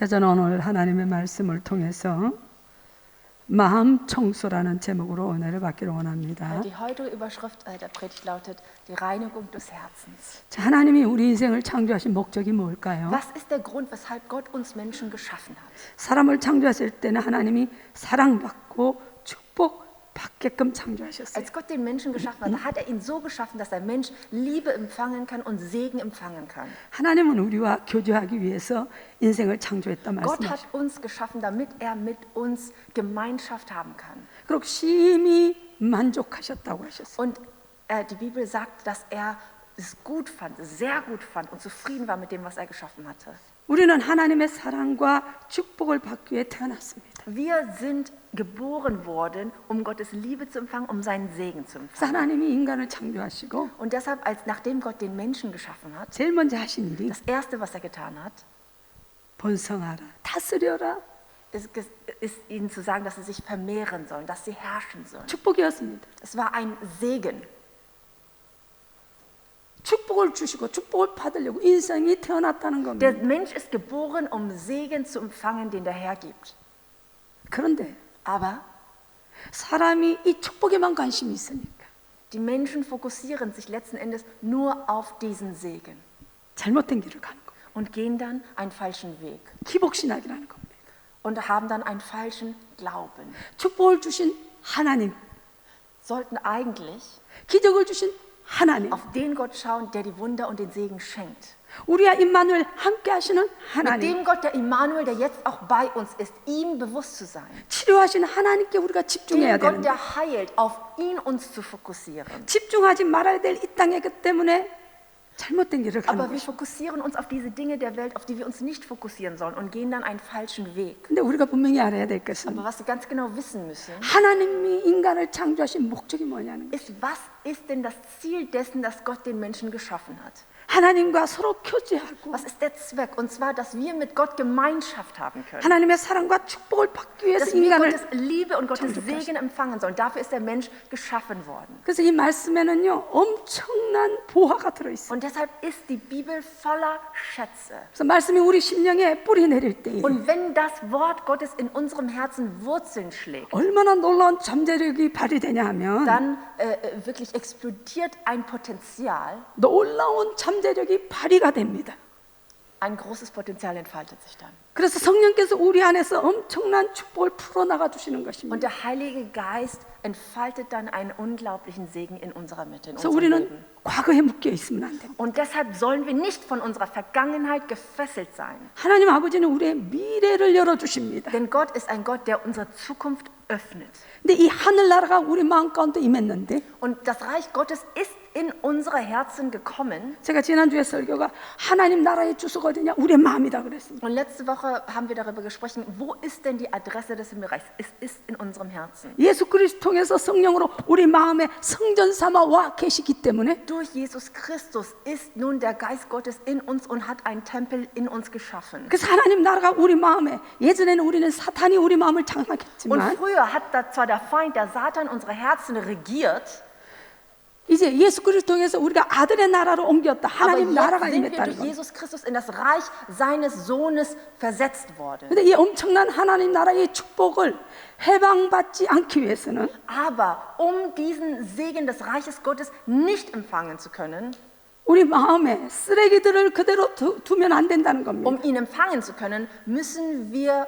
자, 저는 오늘 하나님의 말씀을 통해서 마음 청소라는 제목으로 은혜를 받기를 원합니다. Die heutige Überschrift der Predigt lautet die Reinigung des Herzens. 자, 하나님이 우리 인생을 창조하신 목적이 뭘까요? Was ist der Grund, weshalb Gott uns Menschen geschaffen hat? 사람을 창조하실 때는 하나님이 사랑받고 축복받게끔 창조하셨어요. Als Gott den Menschen geschaffen hat, hat ihn so geschaffen, dass der Mensch Liebe empfangen kann und Segen empfangen kann. 하나님은 우리와 교제하기 위해서 인생을 창조했다 Gott 말씀하셨어요. hat uns geschaffen, damit er mit uns Gemeinschaft haben kann. 그리고 심히 만족하셨다고 하셨어요. Und die Bibel sagt, dass er es gut fand, sehr gut fand und zufrieden war mit dem, was er geschaffen hatte. 우리는 하나님의 사랑과 축복을 받기 위해 태어났습니다. Wir sind geboren worden, um Gottes Liebe zu empfangen, um seinen Segen zu 그래서 empfangen. 하나님이 인간을 창조하시고 Und deshalb, nachdem Gott den Menschen geschaffen hat, 제일 먼저 하신 일이 das Erste, was er getan hat, 번성하라, 다스려라, ist ihnen zu sagen, dass sie sich vermehren sollen, dass sie herrschen sollen. 축복이었습니다. Es war ein Segen. 축복을 주시고 축복을 받으려고 인생이 태어났다는 Der 겁니다. Mensch ist geboren, um Segen zu empfangen, den der Herr gibt. 그런데 Aber 사람이 이 축복에만 관심이 있으니까 die Menschen fokussieren sich letzten Endes nur auf diesen Segen 잘못된 길을 가는 겁니다. und gehen dann einen falschen Weg 기복신학이라는 겁니다. und haben dann einen falschen Glauben. 축복을 주신 하나님, Sollten eigentlich 기적을 주신 하나님, auf den Gott schauen, der die Wunder und den Segen schenkt. 우리와 임마누엘 함께 하시는 Mit 하나님, dem Gott, der Immanuel, der jetzt auch bei uns ist, ihm bewusst zu sein. 치료하신 하나님께 우리가 집중해야 Den Gott, 되는데 der heilt, auf ihn uns zu fokussieren. 집중하지 말아야 될 이 땅이기 때문에 잘못된 길을 가는 Aber wir 것이죠. fokussieren uns auf diese Dinge der Welt, auf die wir uns nicht fokussieren sollen und gehen dann einen falschen Weg. 근데 우리가 분명히 알아야 될 것은 Aber was wir ganz genau wissen müssen, 하나님이 인간을 창조하신 목적이 뭐냐는 거예요. ist, was ist denn das Ziel dessen, dass Gott den Menschen geschaffen hat? 하나님과 서로 교제하고 Was ist der Zweck? Und zwar, dass wir mit Gott Gemeinschaft haben können. 하나님의 사랑과 축복을 받기 위해서 Dass wir 인간을 Gottes Liebe und Gottes 창조하셨어요. Segen empfangen sollen. Dafür ist der Mensch geschaffen worden. 그래서 이 말씀에는요 엄청난 보화가 들어있어요. Und deshalb ist die Bibel voller Schätze. 그래서 말씀이 우리 심령에 뿌리 내릴 때에 Und wenn das Wort Gottes in unserem Herzen Wurzeln schlägt, 얼마나 놀라운 잠재력이 발휘되냐 하면 dann wirklich explodiert ein Potenzial, 놀라운 잠재력이 발휘가 됩니다. ein großes Potenzial entfaltet sich dann. 그래서 성령께서 우리 안에서 엄청난 축복을 풀어나가 주시는 Und 것입니다. der Heilige Geist entfaltet dann einen unglaublichen Segen in unserer Mitte, in 그래서 unserem 우리는 Leben. 과거에 묶여 있으면 안 됩니다. Und deshalb sollen wir nicht von unserer Vergangenheit gefesselt sein. 하나님 아버지는 우리의 미래를 열어주십니다. Denn Gott ist ein Gott, der unsere Zukunft öffnet. 근데 이 하늘나라가 우리 마음 가운데 임했는데 Und das Reich Gottes ist in unsere Herzen gekommen. 제가 지난주에 설교가 하나님 나라의 주소가 어디냐? 우리의 마음이다 그랬습니다. Und letzte Woche haben wir darüber gesprochen, wo ist denn die Adresse des Himmelreichs? Es ist in unserem Herzen. 예수 그리스도 통해서 성령으로 우리 마음에 성전 삼아 와 계시기 때문에 Durch Jesus Christus ist nun der Geist Gottes in uns und hat einen Tempel in uns geschaffen. 그래서 하나님 나라가 우리 마음에 예전에는 우리는 사탄이 우리 마음을 Und 장악했지만 früher hat da zwar der Feind, der Satan, unsere Herzen regiert, 이제 예수 그리스도 통해서 우리가 아들의 나라로 옮겼다. aber 하나님 나라가 jetzt sind wir 임했다는 durch 겁니다. Jesus Christus in das Reich seines Sohnes versetzt worden. 근데 이 엄청난 하나님 나라의 축복을 해방받지 않기 위해서는 Aber um diesen Segen des Reiches Gottes nicht empfangen zu können, 우리 마음에 쓰레기들을 그대로 두면 안 된다는 겁니다. um ihn empfangen zu können, müssen wir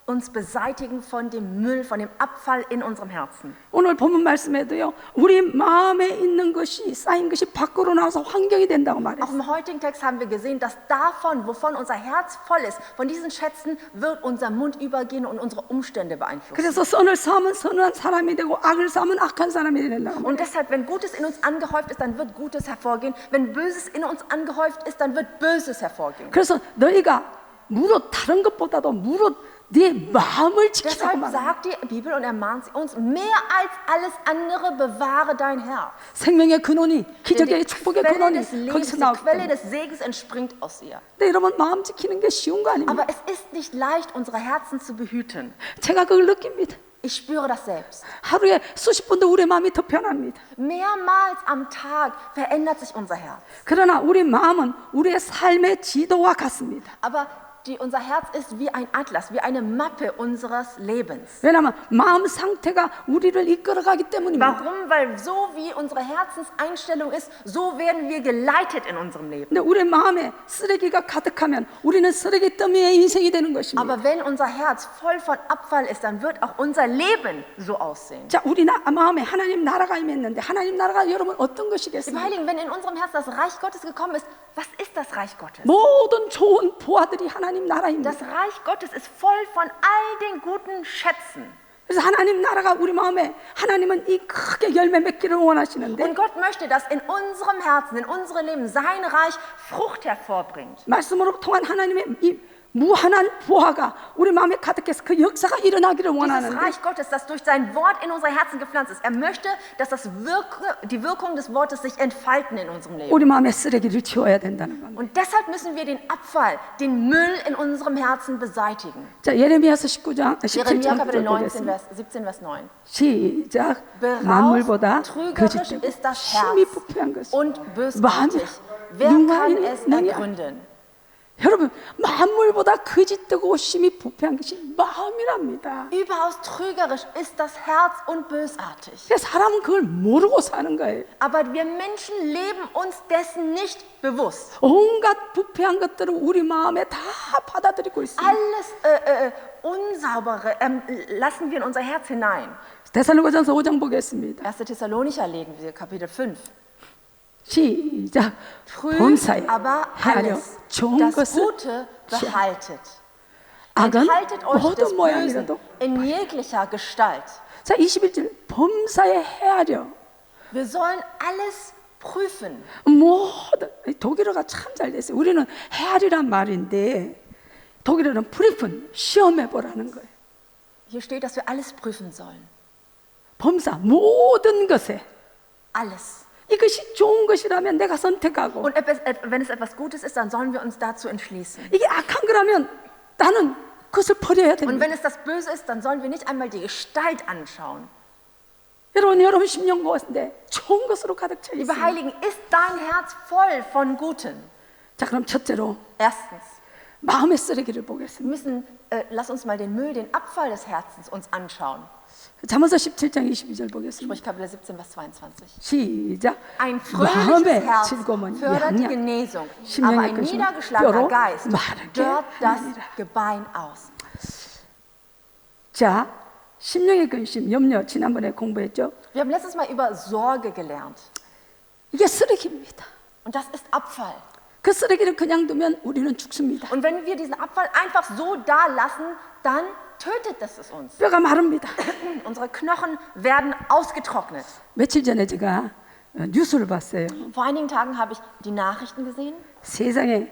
uns beseitigen von dem Müll, von dem Abfall in unserem Herzen. 오늘 본문 말씀에도요. 우리 마음에 있는 것이 쌓인 것이 밖으로 나와서 환경이 된다고 Auch 말했어요. im heutigen Text haben wir gesehen, dass davon, wovon unser Herz voll ist, von diesen Schätzen wird unser Mund übergehen und unsere Umstände beeinflussen. 그래서 선을 쌓으면 선한 사람이 되고 악을 쌓으면 악한 사람이 된다고 말해요. Und deshalb, wenn Gutes in uns angehäuft ist, dann wird Gutes hervorgehen. Wenn Böses in uns angehäuft ist, dann wird Böses hervorgehen. 그래서 너희가 무릇 다른 것보다도 무릇 네 마음을 지키라고 Deshalb 말해요. sagt die Bibel und ermahnt sie uns, mehr als alles andere bewahre dein Herz. 생명의 근원이 Denn 기적의 die 축복의 Quelle 근원이 des Lebens, 거기서 die 나오기 Quelle 때문에. des Segens entspringt aus ihr. 근데 여러분 마음 지키는 게 쉬운 거 아닙니까? Aber es ist nicht leicht, unsere Herzen zu behüten. 제가 그걸 느낍니다. Ich spüre das selbst. 하루에 수십 번도 우리 마음이 더 변합니다. Mehrmals am Tag verändert sich unser Herz. 그러나 우리 마음은 우리의 삶의 지도와 같습니다. Aber unser Herz ist wie ein Atlas, wie eine Mappe unseres Lebens. 왜냐하면 마음 상태가 우리를 이끌어가기 때문입니다. Warum? Weil so wie unsere Herzenseinstellung ist, so werden wir geleitet in unserem Leben. 근데 우리 마음에 쓰레기가 가득하면 우리는 쓰레기 더미의 인생이 되는 것입니다. Aber wenn unser Herz voll von Abfall ist, dann wird auch unser Leben so aussehen. 자, 우리 마음에 하나님 나라가 임했는데 하나님 나라가 여러분 어떤 Im 것이겠습니까? Heiligen, wenn in unserem Herzen das Reich Gottes gekommen ist, was ist das Reich Gottes? 모든 좋은 보화들이 하나님 나라입니다. Das Reich Gottes ist voll von all den guten Schätzen. 그래서 하나님 나라가 우리 마음에 하나님은 이 크게 열매 맺기를 원하시는데 Und Gott möchte, dass in unserem Herzen, in unserem Leben sein Reich Frucht hervorbringt. 말씀으로 통한 하나님의 이 무한한 보화가 우리 마음에 가득해서 그 역사가 일어나기를 Dieses 원하는데 Reich Gottes, das durch sein Wort in unser Herzen gepflanzt ist, er möchte, dass die Wirkung des Wortes sich entfalten in unserem Leben. 우리 마음의 쓰레기를 치워야 된다는 겁니다. Und deshalb müssen wir den Abfall, den Müll in unserem Herzen beseitigen. 자, 예레미야서 19장 Jeremia 17장 Kapitel 19, 보겠습니다. Vers 17, Vers 9. 시작. Berauscht, 만물보다 trügerisch 거짓되고 ist das 심히 Herz 부패한 것이 und bösartig. 마음이 Wer kann 능하니 es 능이야. ergründen? 여러분, 만물보다 거짓되고 심히 부패한 것이 마음이랍니다. Überaus trügerisch ist das Herz und bösartig. 그래서 사람은 그걸 모르고 사는 거예요. Aber wir Menschen leben uns dessen nicht bewusst. 온갖 부패한 것들을 우리 마음에 다 받아들이고 있습니다. Alles Unsaubere lassen wir in unser Herz hinein. 데살로니가전서 5장 보겠습니다. 1. Thessalonicher legen wir, Kapitel 5. 시작. Prüft 범사에 aber 헤아려 alles, 좋은 das 것을 Gute behaltet. 악은 Enthaltet euch des 모든 Bösen 모양이라도. in jeglicher Gestalt. 자, 21절. 범사에 헤아려 Wir sollen alles prüfen. 모든 독일어가 참 잘 됐어요. 우리는 헤아리란 말인데 독일어는 프리픈 시험해 보라는 거예요. Hier steht, dass wir alles prüfen sollen. 범사 모든 것에 Alles. 이것이 좋은 것이라면 내가 선택하고 Und wenn es etwas Gutes ist, dann sollen wir uns dazu entschließen. 이게 악한 거라면 나는 그것을 버려야 Und 됩니다. wenn es das Böse ist, dann sollen wir nicht einmal die Gestalt anschauen. 여러분 심령 가운데 좋은 것으로 가득 차 Liebe 있습니다. Heiligen, ist dein Herz voll von Guten? 자, 그럼 첫째로 Erstens, 마음의 쓰레기를 보겠습니다. lass uns mal den Müll, den Abfall des Herzens uns anschauen. 잠언서 17장 22절 보겠습니다. Sprüche Kapitel 17, Vers 22. 시작. Ein fröhliches 마음의 Herz 즐거움은 fördert die 양양, Genesung, aber 심령의 ein 것은 niedergeschlagener 뼈로 Geist 마르게 dörrt das 하느니라. Gebein aus. 자, 심령의 근심, 염려 지난번에 공부했죠. Wir haben letztes Mal über Sorge gelernt. 이게 쓰레기입니다. Und das ist Abfall. 그 쓰레기를 그냥 두면 우리는 죽습니다. Und wenn wir diesen Abfall einfach so da lassen, dann tötet das es uns. 뼈가 마릅니다. Unsere Knochen werden ausgetrocknet. 며칠 전에 제가 뉴스를 봤어요. Vor einigen Tagen habe ich die Nachrichten gesehen. 세상에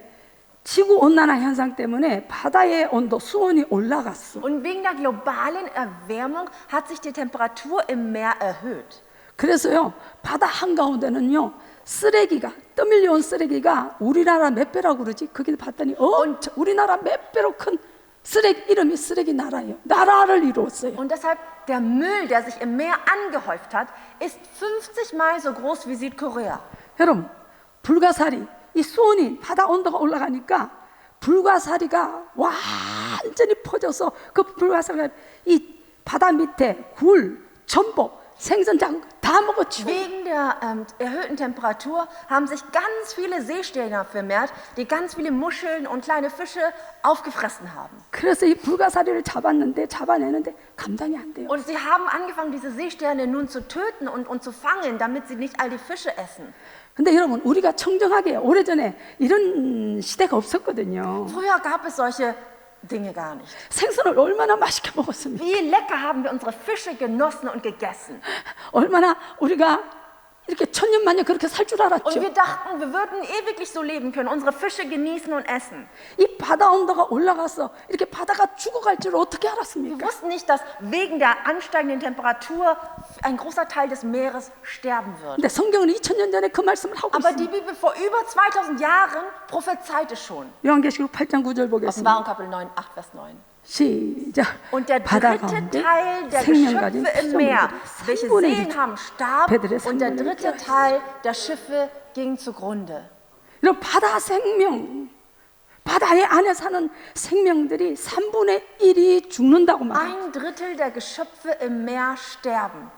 지구 온난화 현상 때문에 바다의 온도, 수온이 올라갔어. Und wegen der globalen Erwärmung hat sich die Temperatur im Meer erhöht. 그래서요, 바다 한가운데는요, 쓰레기가, 떠밀려온 쓰레기가 우리나라 몇 배라고 그러지? 거기 봤더니, 우리나라 몇 배로 큰 쓰레기, 이름이 쓰레기 나라예요. 나라를 이루었어요. Und deshalb der Müll, der sich im Meer angehäuft hat, ist 50 Mal so groß wie Südkorea. 여러분, 불가사리, 이 수온이 바다 온도가 올라가니까 불가사리가 완전히 퍼져서 그 불가사리가 이 바다 밑에 굴, 전복, 생선장 다 먹어치워. Wegen der erhöhten Temperatur haben sich ganz viele Seesterne vermehrt, die ganz viele Muscheln und kleine Fische aufgefressen haben. 그래서 이 불가사리를 잡아내는데 감당이 안 돼요. Und sie haben angefangen, diese Seesterne nun zu töten und zu fangen, damit sie nicht all die Fische essen. 근데 여러분, 우리가 청정하게 오래전에 이런 시대가 없었거든요. Früher gab es solche Dinge gar nicht. 생선을 얼마나 맛있게 먹었습니까? Wie lecker haben wir unsere Fische genossen und gegessen. 얼마나 우리가 이렇게 천년만년 그렇게 살 줄 Und 알았죠. wir dachten, wir würden ewiglich so leben können, unsere Fische genießen und essen. 이 바다 온도가 올라가서 이렇게 바다가 죽어갈 줄 어떻게 Wir 알았습니까? wussten nicht, dass wegen der ansteigenden Temperatur ein großer Teil des Meeres sterben wird. 근데 성경은 2000년 전에 그 말씀을 하고 Aber die 있습니다. Bibel vor über 2000 Jahren prophezeite schon. 요한계시록 8장 9절 보겠습니다. Offenbarung Kapitel 9, 8, Vers 9. 시작. Und der 바다 dritte 가운데 Teil der 생명 가진 Geschöpfe im Meer, 피조물들이 welche 3분의 Seelen 1 haben, starb 배들의 und der 3분의 1 dritte Teil der Schiffe ging zugrunde. 이런 바다 생명, 바다의 안에 사는 생명들이 3분의 1이 죽는다고 말합니다. Ein Drittel der Geschöpfe im Meer sterben.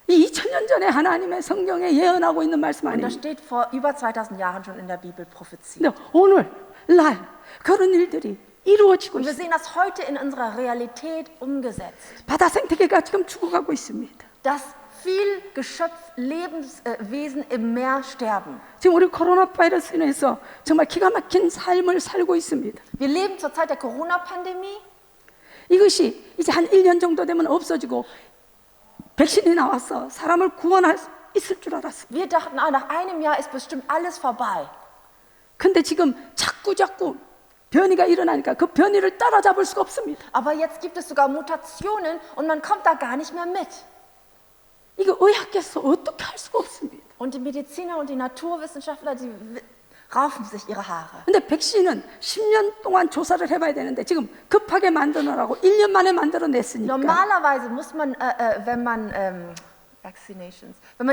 이 2000년 전에 하나님의 성경에 예언하고 있는 말씀 Und das 아닙니까? steht vor über 2000 Jahren schon in der Bibel propheziert. 근데 오늘 날 그런 일들이 이루어지고 Und wir 있습니다. sehen das heute in unserer Realität umgesetzt. 바다 생태계가 지금 죽어가고 있습니다. Dass viel Geschöpf, Lebenswesen im Meer sterben. 지금 우리 코로나 바이러스 인해서 정말 기가 막힌 삶을 살고 있습니다. Wir leben zur Zeit der Corona-Pandemie. 이것이 이제 한 1년 정도 되면 없어지고 백신이 나와서 사람을 구원할 수 있을 줄 알았습니다. Wir dachten, nach einem Jahr ist bestimmt alles vorbei. 근데 지금 자꾸 변이가 일어나니까 그 변이를 따라잡을 수가 없습니다. Aber jetzt gibt es sogar Mutationen und man kommt da gar nicht mehr mit. 이거 의학계에서 어떻게 할 수가 없습니다. Und die Mediziner und die Naturwissenschaftler, die raufen sich ihre Haare. 근데 백신은 10년 동안 조사를 해봐야 되는데 지금 급하게 만드느라고 1년 만에 만들어냈으니까 Normalerweise muss man, wenn man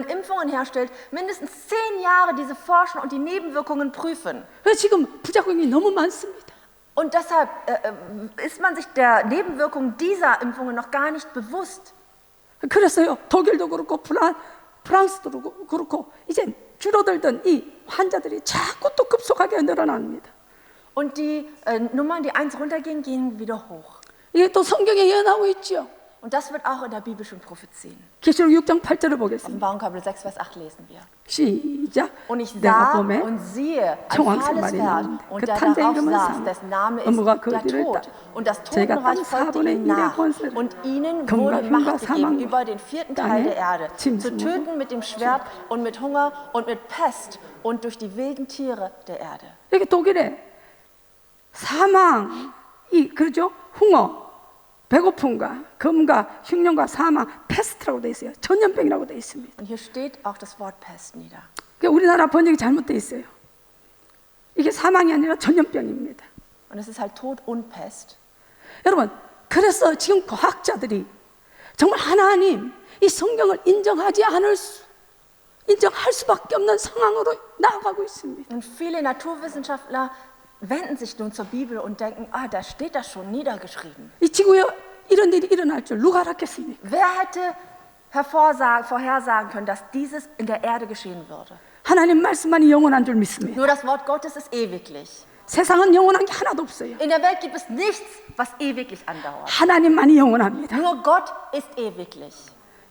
Impfungen herstellt, mindestens 10 Jahre diese forschen und die Nebenwirkungen prüfen. 그래서 지금 부작용이 너무 많습니다. Und deshalb ist man sich der Nebenwirkungen dieser Impfungen noch gar nicht bewusst. 그래서요 독일도 그렇고 프랑스도 그렇고 이제 줄어들던 이 환자들이 자꾸 또 급속하게 늘어납니다. Und die Nummern, die eins runtergehen, gehen wieder hoch. 이게 또 성경에 예언하고 있죠. Und das wird auch in der Bibel schon prophezieren. 계시록 6장 8절을 보겠습니다. Offenbarung Kapitel 6, Vers 8 lesen wir. 시작. Und ich 내가 sah 봄에 und siehe ein 청왕 fahles 말이 Pferd 나오는데 und 그 der 탄자 darauf 이름은 saß, 상 dessen Name ist 업무가 der 그들을 Tod. 따 Und das 제가 Totenreich 땅 folgte 4분의 ihnen 1의 nach. 권세를 Und ihnen 금과 wurde 흉과 Macht gegeben 사망과 über den vierten Teil der Erde, 땅에 zu 짐승으로 töten mit dem Schwert und mit Hunger und mit Pest und durch die wilden Tiere der Erde. 여기 독일에 사망이 그렇죠? 홍어, 배고픔과 금과 흉년과 사망, 패스트라고 돼 있어요. 전염병이라고 돼 있습니다. Und hier steht auch das Wort Pest nieder. 그러니까 우리나라 번역이 잘못돼 있어요. 이게 사망이 아니라 전염병입니다. Und es ist halt Tod und Pest. 여러분, 그래서 지금 과학자들이 정말 하나님 이 성경을 인정할 수밖에 없는 상황으로 나아가고 있습니다. Und viele Naturwissenschaftler wenden sich nun zur Bibel und denken, da steht das schon niedergeschrieben. 이 지구에 이런 일이 일어날 줄 누가 알았겠습니까? Wer hätte vorhersagen können, dass dieses in der Erde geschehen würde? 하나님 말씀만이 영원한 줄 믿습니다. Nur das Wort Gottes ist ewiglich. 세상은 영원한 게 하나도 없어요. In der Welt gibt es nichts, was ewiglich andauert. 하나님만이 영원합니다. Nur Gott ist ewiglich.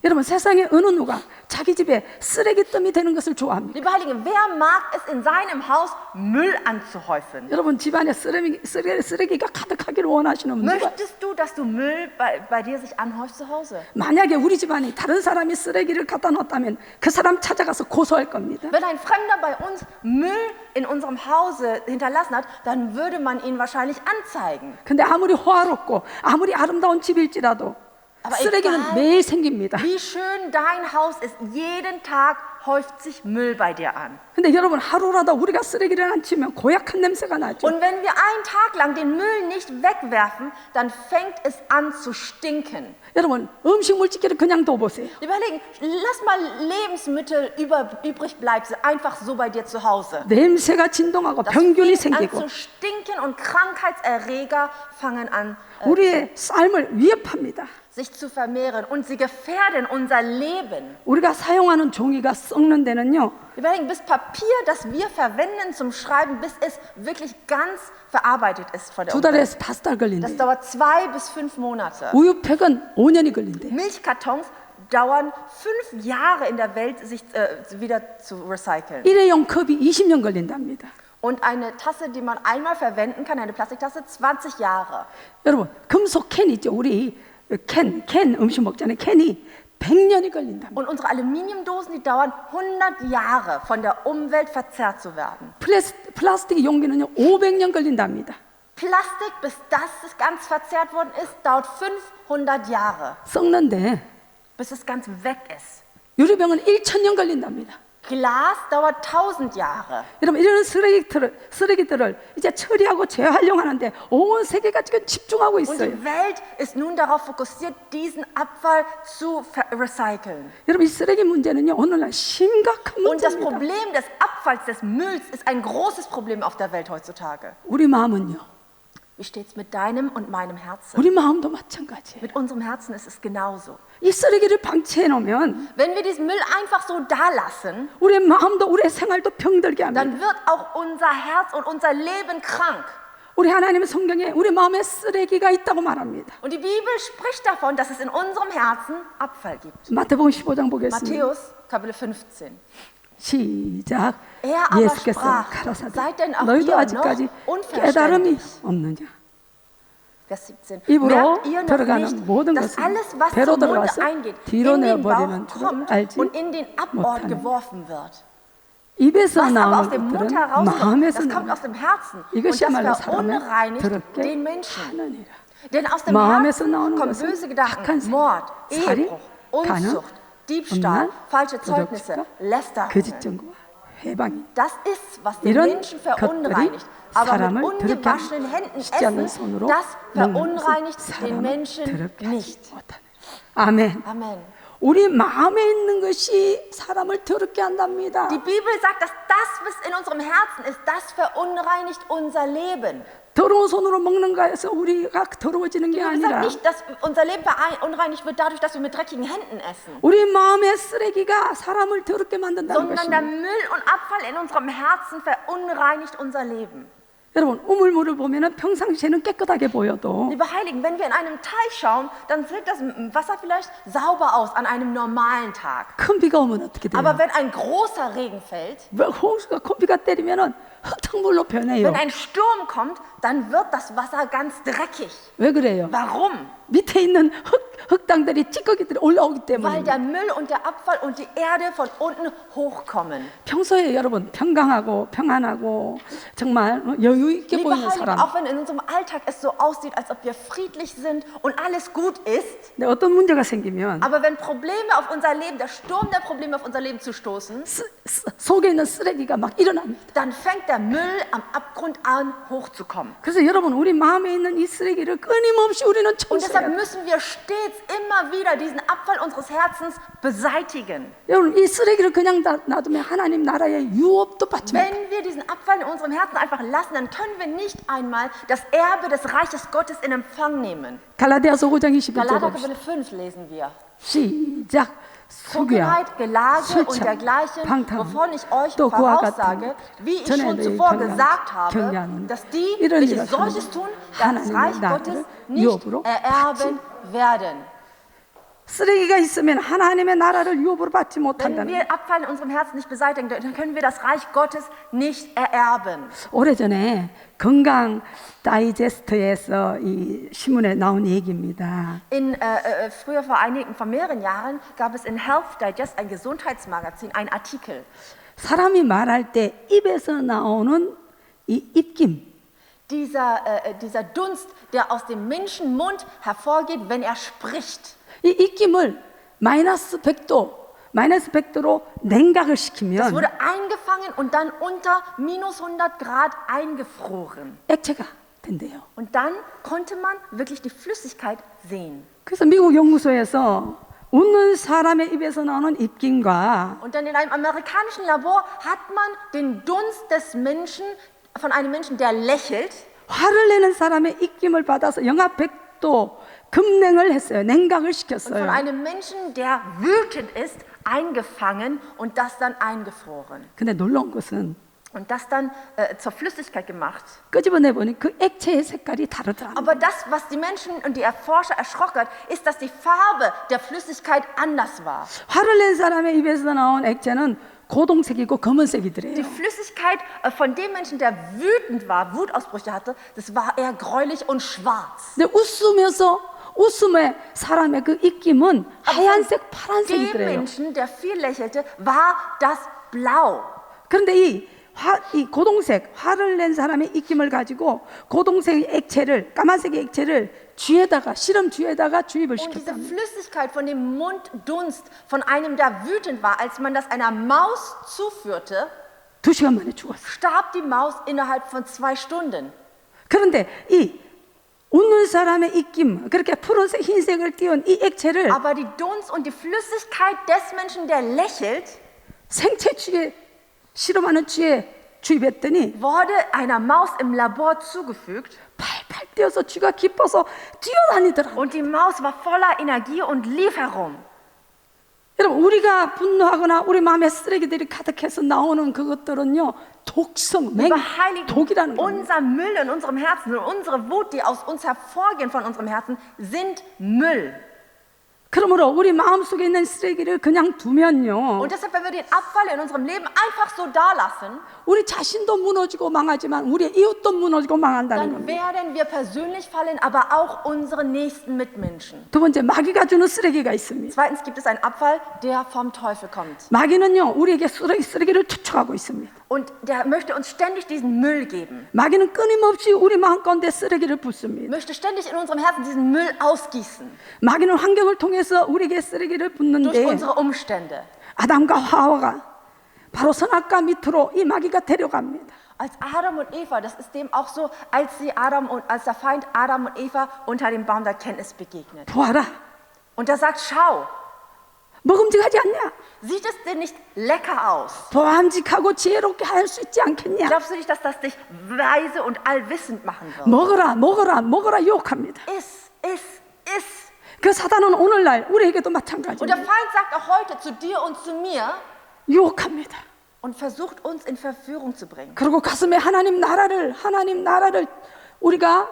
여러분, 세상에 어느 누가 자기 집에 쓰레기더미 되는 것을 좋아합니까? Liebe Heiligen, wer mag es in seinem Haus Müll anzuhäufen? 여러분 집안에 쓰레기가 가득하기를 원하시는 누가? Möchtest du, dass du Müll bei dir sich anhäuft zu Hause? 만약에 우리 집안이 다른 사람이 쓰레기를 갖다 놨다면 그 사람 찾아가서 고소할 겁니다. Wenn ein Fremder bei uns Müll in unserem Hause hinterlassen hat, dann würde man ihn wahrscheinlich anzeigen. 근데 아무리 호화롭고 아무리 아름다운 집일지라도 Aber 쓰레기는 egal, 매일 생깁니다. wie schön dein Haus ist, jeden Tag häuft sich Müll bei dir an. 근데 여러분 하루라도 우리가 쓰레기를 안 치우면 고약한 냄새가 나죠. Und wenn wir einen Tag lang den Müll nicht wegwerfen, dann fängt es an zu stinken. 여러분 음식 물질을 그냥 둬보세요. Überlegen, lass mal Lebensmittel übrig bleiben, einfach so bei dir zu Hause. 냄새가 진동하고 Das 병균이 fängt an 생기고 zu stinken und Krankheitserreger fangen an 우리의 삶을 위협합니다. sich zu vermehren und sie gefährden unser Leben. 우리가 사용하는 종이가 썩는 데는요. Überlegen, bis Papier, das wir verwenden zum Schreiben, bis es wirklich ganz verarbeitet ist von der 두 Umwelt. 달에서 5달 Das 걸린대요. dauert 2 bis 5 Monate. 우유팩은 5년이 걸린대요. Milchkartons dauern 5 Jahre in der Welt, sich wieder zu recyceln. 일회용 컵이 20년 걸린답니다. Und eine Tasse, die man einmal verwenden kann, eine Plastiktasse, 20 Jahre. 여러분 금속 캔 있죠. 우리 캔 음식 먹잖아요. 캔이 100년이 걸린답니다. Und unsere Aluminiumdosen, die dauern 100 Jahre von der Umwelt verzerrt zu werden. 플라스틱 용기는요 500년 걸린답니다. Plastik, bis das ganz verzerrt worden ist, dauert 500 Jahre, 썩는데 bis es ganz weg ist. 유리병은 1000년 걸린답니다. Glas dauert 1000 Jahre. 여러분 이런 쓰레기들을 이제 처리하고 재활용하는데 온 세계가 지금 집중하고 Und 있어요. die Welt ist nun darauf fokussiert, diesen Abfall zu recyceln. 여러분 이 쓰레기 문제는요 오늘날 심각한 Und das 문제입니다. Problem des Abfalls, des Mülls, ist ein großes Problem auf der Welt heutzutage. 우리 마음은요, Wie steht's mit deinem und meinem Herzen? 우리 마음도 마찬가지예요. Mit unserem Herzen ist es genauso. 이 쓰레기를 방치해 놓으면 Wenn wir diesen Müll einfach so da lassen, 우리 마음도 우리 생활도 병들게 합니다. dann wird auch unser Herz und unser Leben krank. 우리 하나님의 성경에 우리 마음에 쓰레기가 있다고 말합니다. Und die Bibel spricht davon, dass es in unserem Herzen Abfall gibt. 마태복음 15장 보겠습니다. Matthäus, Kapitel 15. 시작. Er aber 예수께서 sprach, 가라사대 seid denn auch 너희도 ihr 아직까지 noch 깨달음이 unverständig? 없느냐. Vers 17. 입으로 Merkt ihr noch 들어가는 nicht, 모든 dass 것은 alles, was 배로 zum Munde 들어가서 eingeht, 뒤로 in den 내버리는 Bauch 줄 kommt 알지 und in den Abort 못하는. geworfen wird? 입에서 Was aber aus 나오는 dem Mund 것들은 herauskommt, 마음에서 das kommt 나오는 aus dem Herzen. Und 이것이야말로 das 사람을 verunreinigt 더럽게 den Menschen. 하느니라. Denn aus dem 마음에서 Herzen 나오는 kommen 것은 böse 악한 Gedanken, 생각, Mord, 살인, Ehebruch, Unzucht, Diebstahl, 음란, falsche Zeugnisse, 도적질과 Lästerungen. 거짓증과 회방이 Das ist, was den 이런 Menschen 것들이 verunreinigt. Aber mit 사람을 더럽게 ungewaschenen Händen 씻지 않는 essen, 손으로 das 먹는 verunreinigt 것은 den 사람을 Menschen 더럽게 nicht. 하지 못하느라. 아멘. Amen. 우리 마음에 있는 것이 사람을 더럽게 한답니다. Die Bibel sagt, dass das, was in unserem Herzen ist, das verunreinigt unser Leben. 더러운 손으로 먹는 거에서 우리가 더러워지는 Die 게 Bibel sagt 아니라 nicht, dass unser Leben verunreinigt wird dadurch, dass wir mit dreckigen Händen essen, 우리 마음의 쓰레기가 사람을 더럽게 만든다는 sondern der 것입니다. Müll und Abfall in unserem Herzen verunreinigt unser Leben. 여러분 우물물을 보면은 평상시에는 깨끗하게 보여도 Liebe Heiligen, wenn wir in einem Teich schauen, dann sieht das Wasser vielleicht sauber aus an einem normalen Tag. 큰 비가 오면 어떻게 돼요? Aber wenn ein großer Regen fällt, 홍수가 큰 비가 때리면은 흙탕물로 변해요. wenn ein Sturm kommt, dann wird das Wasser ganz dreckig. 왜 그래요? Warum? 밑에 있는 흙당들이 찌꺼기들이 올라오기 Weil 때문에. der Müll und der Abfall und die Erde von unten hochkommen. 평소에 여러분 평강하고 평안하고 정말 여유 있게 Liebe 보이는 Heiligen, 사람. auch wenn in unserem Alltag es so aussieht, als ob wir friedlich sind und alles gut ist, 근데 어떤 문제가 생기면 aber wenn Probleme auf unser Leben, der Sturm der Probleme auf unser Leben zu stoßen, 속에 있는 쓰레기가 막 일어납니다. dann fängt der Müll am Abgrund an hochzukommen. 그래서 여러분 우리 마음에 있는 이 쓰레기를 끊임없이 우리는 Und 청소해야 deshalb 돼요. müssen wir stets immer wieder diesen Abfall unseres Herzens beseitigen. 여러분 이 쓰레기를 그냥 놔두면 하나님 나라의 유업도 받지 못해요. Wenn wir diesen Abfall in unserem Herzen einfach lassen, dann können wir nicht einmal das Erbe des Reiches Gottes in Empfang nehmen. 갈라디아서 5장 21절 Galater 봅시다. Kapitel 5 lesen wir. 시작. 수규야, Trunkenheit, Gelage und 술취함, dergleichen, 방탕, wovon ich euch 또 그와 voraussage, 같은 wie ich 전에 schon 너희 zuvor 경계하는 gesagt habe, 경계하는 dass die, 이런 welche 일을 solches tun, das 하나님의 Reich 나라를 Gottes nicht 유업으로 ererben werden. 쓰레기가 있으면 하나님의 나라를 유업으로 받지 Wenn 못한다는 거예요. wir Abfall in unserem Herzen nicht beseitigen, dann können wir das Reich Gottes nicht ererben. 오래전에 건강 다이제스트에서 이 신문에 나온 얘기입니다. Früher vor mehreren Jahren gab es in Health Digest, ein Gesundheitsmagazin, einen Artikel. 사람이 말할 때 입에서 나오는 이 입김, Dieser Dunst, der aus dem Menschenmund hervorgeht, wenn er spricht. 이 입김을 마이너스 100도로 냉각을 Das 시키면 wurde eingefangen und dann unter minus 100 Grad eingefroren. 액체가 된대요. Und dann konnte man wirklich die Flüssigkeit sehen. 그래서 미국 연구소에서 웃는 사람의 입에서 나오는 입김과 Und dann in einem amerikanischen Labor hat man den Dunst des Menschen, von einem Menschen, der lächelt, 화를 내는 사람의 입김을 받아서 영하 100도 급냉을 했어요. 냉각을 und von 시켰어요. einem Menschen, der wütend ist, eingefangen und das dann eingefroren. 근데 놀라운 것은 Und das dann zur Flüssigkeit gemacht. 끄집어내 보니 그 액체의 색깔이 다르더라고요. Aber das, was die Menschen und die Erforscher erschrocken hat, ist, dass die Farbe der Flüssigkeit anders war. 화를 낸 사람의 입에서 나온 액체는 고동색이고 Die 검은색이더래요. Flüssigkeit von dem Menschen, der wütend war, Wutausbrüche hatte, das war eher gräulich und schwarz. 근데 웃음의 사람의 그 입김은 하얀색, Dem 파란색이더래요. Menschen, der viel lächelte, war das blau. 그런데 이 이 고동색 화를 낸 사람의 입김을 가지고 고동색 액체를 까만색 액체를 쥐에다가 실험 쥐에다가 주입을 Und diese 시켰답니다. Flüssigkeit von dem Munddunst von einem, der wütend war, als man das einer Maus zuführte, 2시간 만에 죽었어요. starb die Maus innerhalb von 2 Stunden. 그런데 이 웃는 사람의 입김, 그렇게 푸른색, 흰색을 띄운 이 액체를 Aber die Dunst und die Flüssigkeit des Menschen, der lächelt, 생체 쥐에 실험하는 쥐에 주입했더니 wurde einer Maus im Labor zugefügt. 팔팔 뛰어서 쥐가 기뻐서 뛰어다니더라고요. Und die Maus war voller Energie und lief herum. 여러분, 우리가 분노하거나 우리 마음에 쓰레기들이 가득해서 나오는 그것들은요, 독성, 맹, Lieber Heiligen, 독이라는 겁니다. unser Müll in unserem Herzen und unsere Wut, die aus uns hervorgehen von unserem Herzen, sind Müll. 그러므로 우리 마음속에 있는 쓰레기를 그냥 두면요, Und deshalb, wenn wir den Abfall in unserem Leben einfach so da lassen, 우리 자신도 무너지고 망하지만 우리의 이웃도 무너지고 망한다는 dann 겁니다. werden wir persönlich fallen, aber auch unsere nächsten Mitmenschen. 두 번째, 마귀가 주는 쓰레기가 있습니다. Zweitens gibt es einen Abfall, der vom Teufel kommt. 마귀는요, 우리에게 쓰레기를 투척하고 있습니다. Und der möchte uns ständig diesen Müll geben. 마귀는 끊임없이 우리 마음 가운데 쓰레기를 붓습니다. Möchte ständig in unserem Herzen diesen Müll ausgießen. 마귀는 환경을 통해서 우리에게 쓰레기를 Durch 붓는데 unsere Umstände. 아담과 하와가 바로 선악과 밑으로 이 마귀가 데려갑니다. Als Adam und Eva, das ist dem auch so, als der Feind Adam und Eva unter dem Baum der Kenntnis begegnet. 보아라, Und er sagt, schau, 먹음직하지 않냐? sieht es denn nicht lecker aus? 보암직하고 지혜롭게 할 수 있지 않겠냐? Glaubst du nicht, dass das dich weise und allwissend machen wird? 먹어라, 먹어라, 먹어라 유혹합니다. Iss, iss, iss. 그 사단은 오늘날 우리에게도 Und der 마찬가지입니다. Feind sagt auch heute zu dir und zu mir 유혹합니다. und versucht uns in Verführung zu bringen. 그리고 가슴에 하나님 나라를 우리가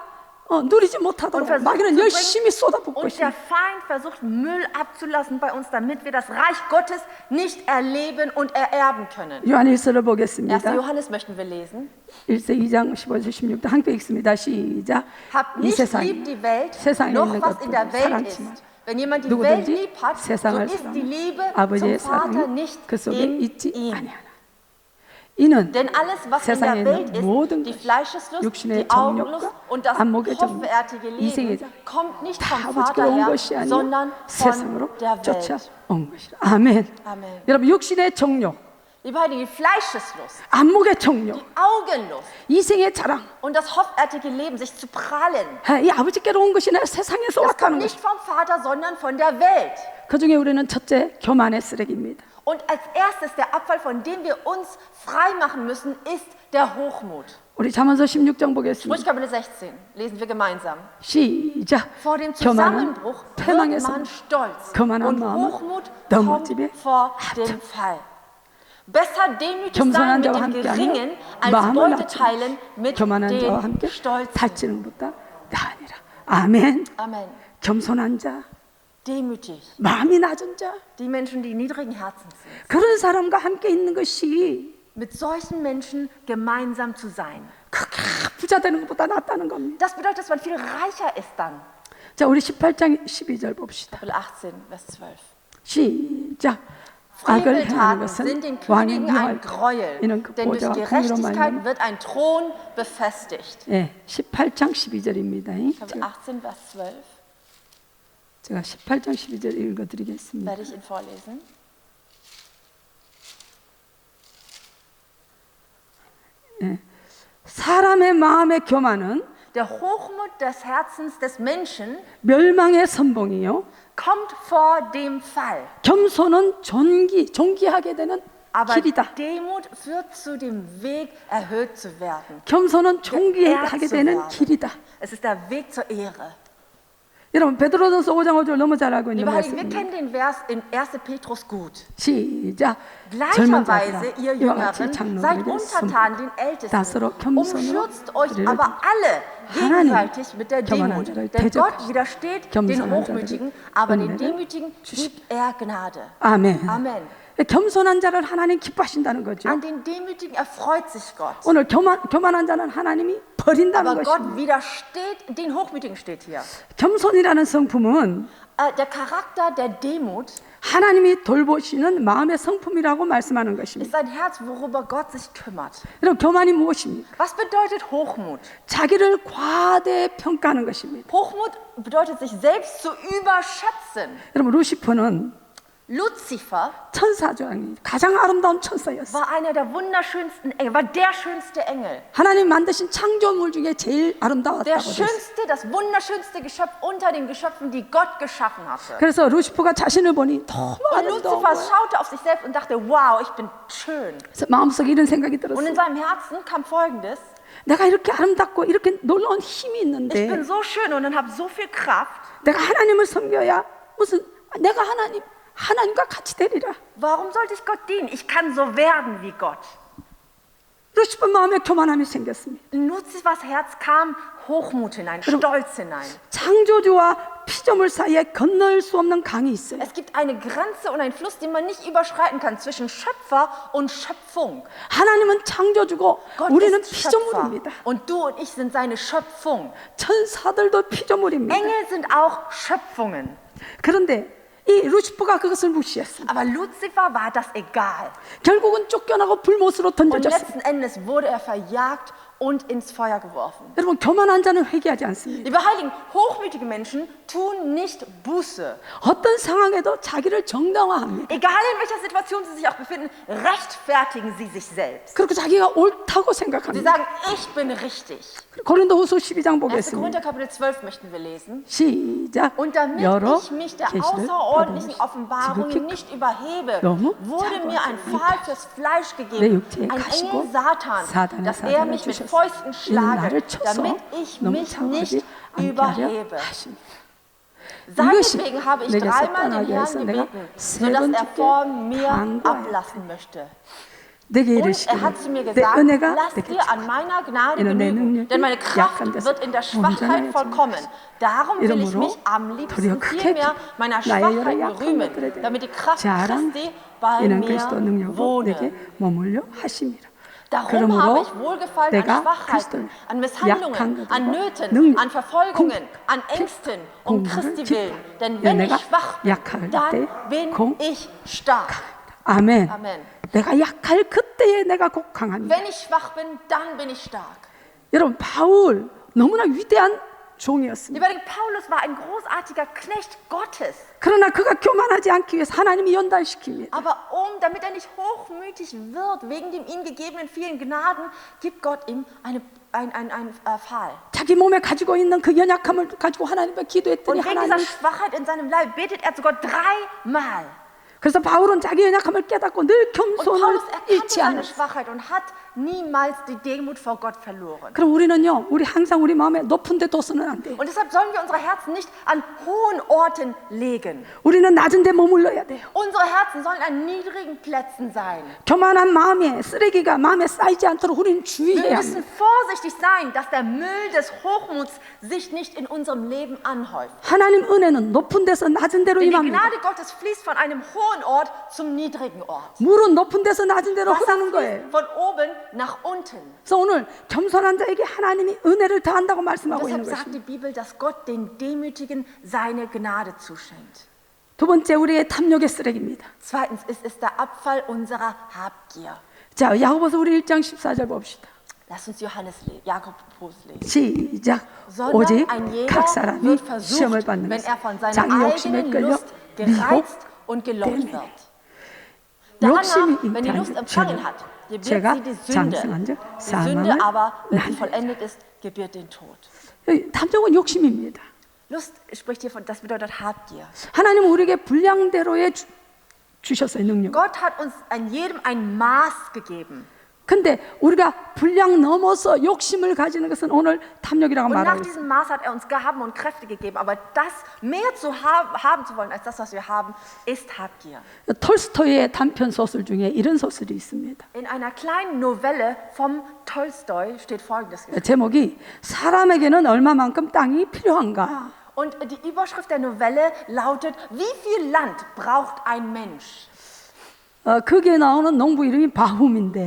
누리지 Und 못하도록 versucht 마귀는 zu 열심히 bringen. 쏟아붓고 Und der 있습니다. Feind versucht Müll abzulassen bei uns, damit wir das Reich Gottes nicht erleben und ererben können. 요한일서를 1. 보겠습니다. Johannes möchten wir lesen. 1세 2장 15절 16절 함께 읽습니다. 시작. Habt 이 nicht 세상이 lieb die Welt, 세상에 noch 있는 was in der 것도 Welt ist. 사랑치만 Wenn jemand die Welt 누구든지 lieb hat, so 세상을 ist die Liebe zum 아버지의 Vater 사랑이 nicht 그 속에 in 있지 ihm. 아니하나. 이는 Denn alles, was in 세상에 der Welt 있는 모든 ist, die 것이 Fleischeslust, 육신의 die Augenlust 정욕과 und das 안목의 정욕, hoffärtige 이생의 Leben, kommt nicht 다 vom 아버지께 Vater 온 her, 것이 아니라 sondern von 세상으로 der Welt. 쫓아온 것이라. 아멘. Amen. 여러분, 육신의 정욕, Liebe Heilige, die Fleischeslust, 안목의 정욕, die Augenlust 이생의 자랑, und das hoffärtige Leben, sich zu prahlen, 이 아버지께로 온 것이 아니라 세상에서 das kommt 왔다는 nicht 것. vom Vater, sondern von der Welt. 그 중에 우리는 첫째, 교만의 쓰레기입니다. Und als erstes, der Abfall, von dem wir uns frei machen müssen, ist der Hochmut. 우리 잠언서 16장 보겠습니다. Sprüche Kapitel 16, lesen wir gemeinsam. 시작. Vor dem 교만은 Zusammenbruch wird 패망에서 man stolz 교만한 und 마음은 Hochmut 넘어짐에 kommt vor dem Fall. Besser demütig sein 겸손한 mit 자와 dem Geringen, 함께하며 als 마음을 Beute 낮추고 teilen mit 교만한 자와 den 함께 Stolzen. 다치는 것보다 나으니라. 아멘. Amen. 겸손한 자, Demütig. 마음이 낮은 자, Die Menschen, die niedrigen Herzens sind. 그런 사람과 함께 있는 것이 Mit solchen Menschen gemeinsam zu sein. 크게 부자 되는 것보다 낫다는 겁니다. Das bedeutet, dass man viel reicher ist dann. 자, 우리 18장 12절 봅시다. Kapitel 18, Vers 12. 시작. 악을 행하는 Freveltaten 것은 sind den 왕의 Königen ein 미워할 Gräuel, 이는 그 denn durch 보좌와 공의로 Gerechtigkeit 말미암아. wird ein Thron befestigt. 예, 18장 12절입니다. Kapitel 18, Vers 12, 제가 18장 12절 읽어드리겠습니다. werde ich Ihnen vorlesen. 사람의 마음의 교만은 Der Hochmut des Herzens des Menschen 멸망의 선봉이요, kommt vor dem Fall. 겸손은 존귀하게 되는 Aber 길이다. Demut führt zu dem Weg, erhöht zu werden. 겸손은 존귀하게 geehrt zu 되는 werden. 길이다. Es ist der Weg zur Ehre. 여러분, 베드로전서 5장 5절 너무 잘 알고 있는 Liebe Heiligen, wir 말씀입니다. kennen den Vers in 1. Petrus gut. 시작. 젊은 자들아, Gleicherweise, ihr 이와 같이 Jüngeren, seid 장로들에게 untertan den 다스로 Ältesten. 겸손으로 Umschürzt euch 우리를 aber alle 하나님 gegenseitig mit der 교만한 Demut. 자를 Denn Gott 대적하시고 widersteht den 겸손한 Hochmütigen, 자들에게 aber den 은혜를 Demütigen gibt er Gnade. 아멘. Amen. 겸손한 자를 하나님 기뻐하신다는 거죠. An den Demütigen erfreut sich Gott. 오늘 교만한 자는 하나님이 버린다는 Aber 것입니다. Gott widersteht, den Hochmütigen steht hier. 겸손이라는 성품은 Der Charakter der Demut 하나님이 돌보시는 마음의 성품이라고 말씀하는 것입니다. ist ein Herz, worüber Gott sich kümmert. 여러분, 교만이 무엇입니까? Was bedeutet Hochmut? 자기를 과대 평가하는 것입니다. Hochmut bedeutet, sich selbst zu überschätzen. 여러분, 루시퍼는 Luzifer 천사죠. 가장 아름다운 천사였어요. war einer der wunderschönsten Engel, war der schönste Engel. 하나님 만드신 창조물 중에 제일 Der 아름다웠다고 그랬어요. schönste, das wunderschönste Geschöpf unter den Geschöpfen, die Gott geschaffen hatte. 그래서 루시퍼가 자신을 보니 너무 Und 아름다운 Luzifer 거예요. schaute auf sich selbst und dachte, wow, ich bin schön. 그래서 마음속에 이런 생각이 Und 들었어요. in seinem Herzen kam Folgendes: 내가 이렇게 아름답고 이렇게 놀라운 힘이 Ich 있는데 bin so schön und habe so viel Kraft. 내가 하나님을 섬겨야 무슨 내가 하나님과 같이 되리라. Warum sollte ich Gott dienen? Ich kann so werden wie Gott. 루시퍼 마음에 교만함이 생겼습니다. In Luzifers Herz kam Hochmut hinein, Stolz hinein. 창조주와 피조물 사이에 건널 수 없는 강이 있어요. Es gibt eine Grenze und einen Fluss, den man nicht überschreiten kann zwischen Schöpfer und Schöpfung. 하나님은 창조주고 Gott 우리는 ist Schöpfer 피조물입니다. und du und ich sind seine Schöpfung. 천사들도 피조물입니다. Engel sind auch Schöpfungen. 그런데 이 루시퍼가 그것을 무시했습니다. Aber Luzifer war das egal. 결국은 쫓겨나고 불못으로 Und 던져졌습니다. letzten Endes wurde er verjagt und ins Feuer geworfen. 여러분, 교만한 자는 회개하지 않습니다. Liebe Heiligen, hochmütige Menschen tun nicht Buße. 어떤 상황에도 자기를 정당화합니다. Egal in welcher Situation sie sich auch befinden, rechtfertigen sie sich selbst. 그리고 자기가 옳다고 Sie 생각합니다. sagen, ich bin richtig. 고린도후서 12장 1. 보겠습니다. Korinther Kapitel 12 möchten wir lesen. 시작. Und damit 여러 ich mich der 계시를 außerordentlichen 받으시고 Offenbarungen 지극히 nicht überhebe, 너무 wurde mir ein 작아서 Pfahl fürs Fleisch 내 gegeben, 육체에 ein 가시고 Engel Satan, 사단의 dass er 사자를 mich mit 주셔서 Fäusten 이는 schlage, 나를 쳐서 damit ich 너무 mich 작아지 nicht 않게 하려 überhebe. 하십니다. Seinetwegen habe ich 내게서 dreimal den 떠나게 Herrn 해서 내가 gebeten, 세 sodass er 번째 von mir 강구하였다. ablassen möchte. 내게 Und 이르시기를 er hat zu mir 내 gesagt, 은혜가 lass 내게 dir an meiner Gnade 이는 내 genügen, denn meine 능력이 Kraft 약한 데서 wird in der Schwachheit 온전하여지는 vollkommen. Darum will ich 이러므로 mich am 도리어 liebsten 크게 vielmehr meiner 나의 여러 Schwachheit 약한 berühmen, 것들에 대해 damit die Kraft 자랑 Christi bei 이는 mir 그리스도 능력으로 내게 wohne. 머물려 하심이라. Darum habe 그러므로 ich Wohlgefallen 내가 an Schwachheiten, 그리스도를 an 약한 Misshandlungen, 것들과 an Nöten, 능력, an Verfolgungen, 공, an Ängsten um 공부를 Christi 기뻐. willen. Denn wenn 내가 ich schwach bin, 약할 dann 때 bin 공, ich stark. 아멘. Amen. 내가 약할 그때에 내가 곧 강합니다. Wenn ich schwach bin, dann bin ich stark. 여러분, 바울 너무나 위대한 종이었습니다. Lieber Lieben, Paulus war ein großartiger Knecht Gottes. 그러나 그가 교만하지 않기 위해서 하나님이 연단시킵니다. Aber damit er nicht hochmütig wird, wegen dem ihm gegebenen vielen Gnaden, gibt Gott ihm ein Pfahl. 자기 몸에 가지고 있는 그 연약함을 가지고 하나님께 기도했더니 Und wegen dieser 하나님. Schwachheit in seinem Leib betet er zu Gott 3-mal. 그래서 바울은 자기 연약함을 깨닫고 늘 Und 겸손을 Paulus erkannte 잃지 seine 않았어요. Schwachheit und hat niemals die Demut vor Gott verloren. 그럼 우리는요, 우리 항상 우리 마음에 높은 데 둬서는 안 돼요. Und deshalb sollen wir unsere Herzen nicht an hohen Orten legen. 우리는 낮은 데 머물러야 돼요. Unsere Herzen sollen an niedrigen Plätzen sein. 교만한 마음에 쓰레기가 마음에 쌓이지 않도록 우리는 Wir 주의해야 müssen 합니다. vorsichtig sein, dass der Müll des Hochmuts sich nicht in unserem Leben anhäuft. 하나님 은혜는 높은 데서 낮은 데로 Denn die 임합니다. Gnade Gottes fließt von einem hohen Ort zum niedrigen Ort. 물은 높은 데서 낮은 데로 Wasser 흐르는 거예요. fließt von oben nach unten. 그래서 오늘 겸손한 자에게 하나님이 은혜를 더한다고 말씀하고 Deshalb 있는 sagt die 것입니다. Bibel, dass Gott den Demütigen seine Gnade zuschenkt. 두 번째, 우리의 탐욕의 쓰레기입니다. Zweitens, es ist der Abfall unserer Habgier. 자, 야고보서 우리 1장 14절 봅시다. Lass uns Jakobus lesen. 시작. Sondern 오직 ein jeder 각 사람이 wird 시험을 versucht, 받는 wenn 것은 er von seiner 자기 욕심에 eigenen 끌려 Lust gereizt und gelockt 때문에. wird. Danach, 욕심이 wenn die Lust 잉태한 empfangen 죄는 hat, gebiert 죄가 sie die Sünde. 장성한즉 Die Sünde 사망을 aber, wenn sie 낳느니라. vollendet ist, gebiert den Tod. 탐욕은 욕심입니다. Lust spricht hier von, das bedeutet Habgier. 하나님은 우리에게 분량대로의 주셨어요, 능력. Gott hat uns an jedem ein Maß gegeben. 근데 우리가 분량 넘어서 욕심을 가지는 것은 오늘 탐욕이라고 Und nach 말하고 있어요. diesem Maß hat er uns Gaben und Kräfte gegeben. Aber das mehr zu haben zu wollen als das, was wir haben, ist Habgier. 톨스토이의 단편 소설 중에 이런 소설이 있습니다. In einer kleinen Novelle vom Tolstoi steht Folgendes geschrieben. 제목이 사람에게는 얼마만큼 땅이 필요한가? Und die Überschrift der Novelle lautet, wie viel Land braucht ein Mensch? 거기에 나오는 농부 이름이 Und 바훔인데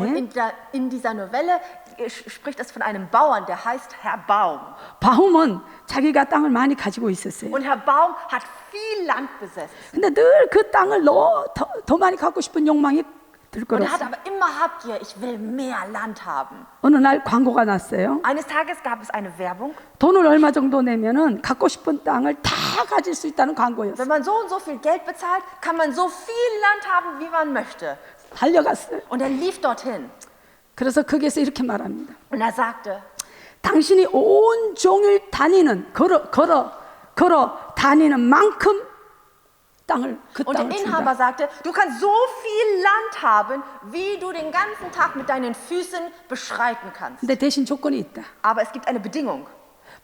in dieser Novelle spricht es von einem Bauern, der heißt Herr Baum. 바훔은 자기가 땅을 많이 가지고 있었어요. Und Herr Baum hat viel Land besessen. 근데 늘 그 땅을 더 많이 갖고 싶은 욕망이 Und er 들끓었어요. hatte aber immer Habgier, ich will mehr Land haben. 어느 날 광고가 났어요. Eines Tages gab es eine Werbung. 돈을 얼마 정도 내면은 갖고 싶은 땅을 다 가질 수 있다는 광고였어요. Wenn man so und so viel Geld bezahlt, kann man so viel Land haben, wie man möchte. 달려갔어요. Und er lief dorthin. 그래서 거기에서 이렇게 말합니다. Und er sagte, 당신이 온종일 걸어 다니는 만큼 땅을 그 und der 땅을 Inhaber 준다. sagte, du kannst so viel Land haben, wie du den ganzen Tag mit deinen Füßen beschreiten kannst. 근데 대신 조건이 있다. Aber es gibt eine Bedingung.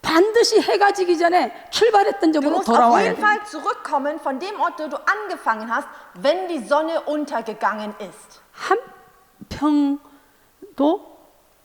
반드시 해가 지기 전에 출발했던 Du 점으로 musst auf 돌아와야 jeden 돼. Fall zurückkommen von dem Ort, wo du angefangen hast, wenn die Sonne untergegangen ist. 한 평도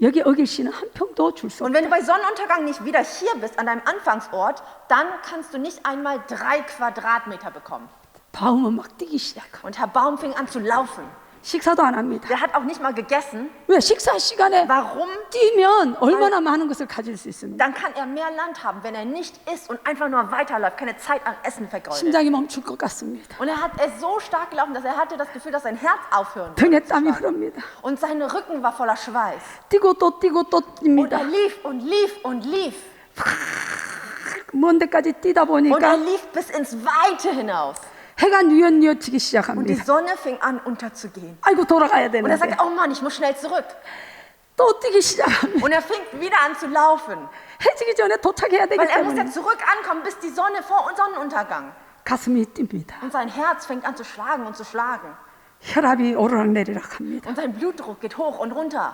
여기 어길 씨는 한 평도 줄 수 Und 없다. wenn du bei Sonnenuntergang nicht wieder hier bist, an deinem Anfangsort, dann kannst du nicht einmal 3 Quadratmeter bekommen. 바움은 막 뛰기 시작하고 Und Herr Baum fing an zu laufen. 식사도 안 합니다. Der hat auch nicht mal gegessen. 왜 식사 시간에 Warum? 뛰면 얼마나 많은 것을 가질 수 있습니다. Dann kann er mehr Land haben, wenn er nicht isst und einfach nur weiterläuft, keine Zeit an Essen vergeudet. 심장이 멈출 것 같습니다. Und er ist so stark gelaufen, dass er hatte das Gefühl, dass sein Herz aufhören 등에 würde. zu 땀이 schlagen. 흐릅니다. Und sein Rücken war voller Schweiß. 뛰고 또 뛰고 또 Und 뜁니다. er lief und lief und lief. 먼 데까지 뛰다 Und er 보니까 lief bis ins Weite hinaus. 해가 뉘엿뉘엿지기 Und die 시작합니다. Sonne fing an unterzugehen. 아이고 돌아가야 Und er 되는데 sagte, oh Mann, ich muss schnell zurück. 또 뛰기 시작합니다. Und er fing wieder an zu laufen. 해지기 전에 도착해야 되기 Weil er muss 때문에 ja zurück ankommen, bis die Sonne vor Sonnenuntergang. 가슴이 뜁니다. Und sein Herz fängt an zu schlagen und zu schlagen. 혈압이 오르락내리락 합니다. Und sein Blutdruck geht hoch und runter.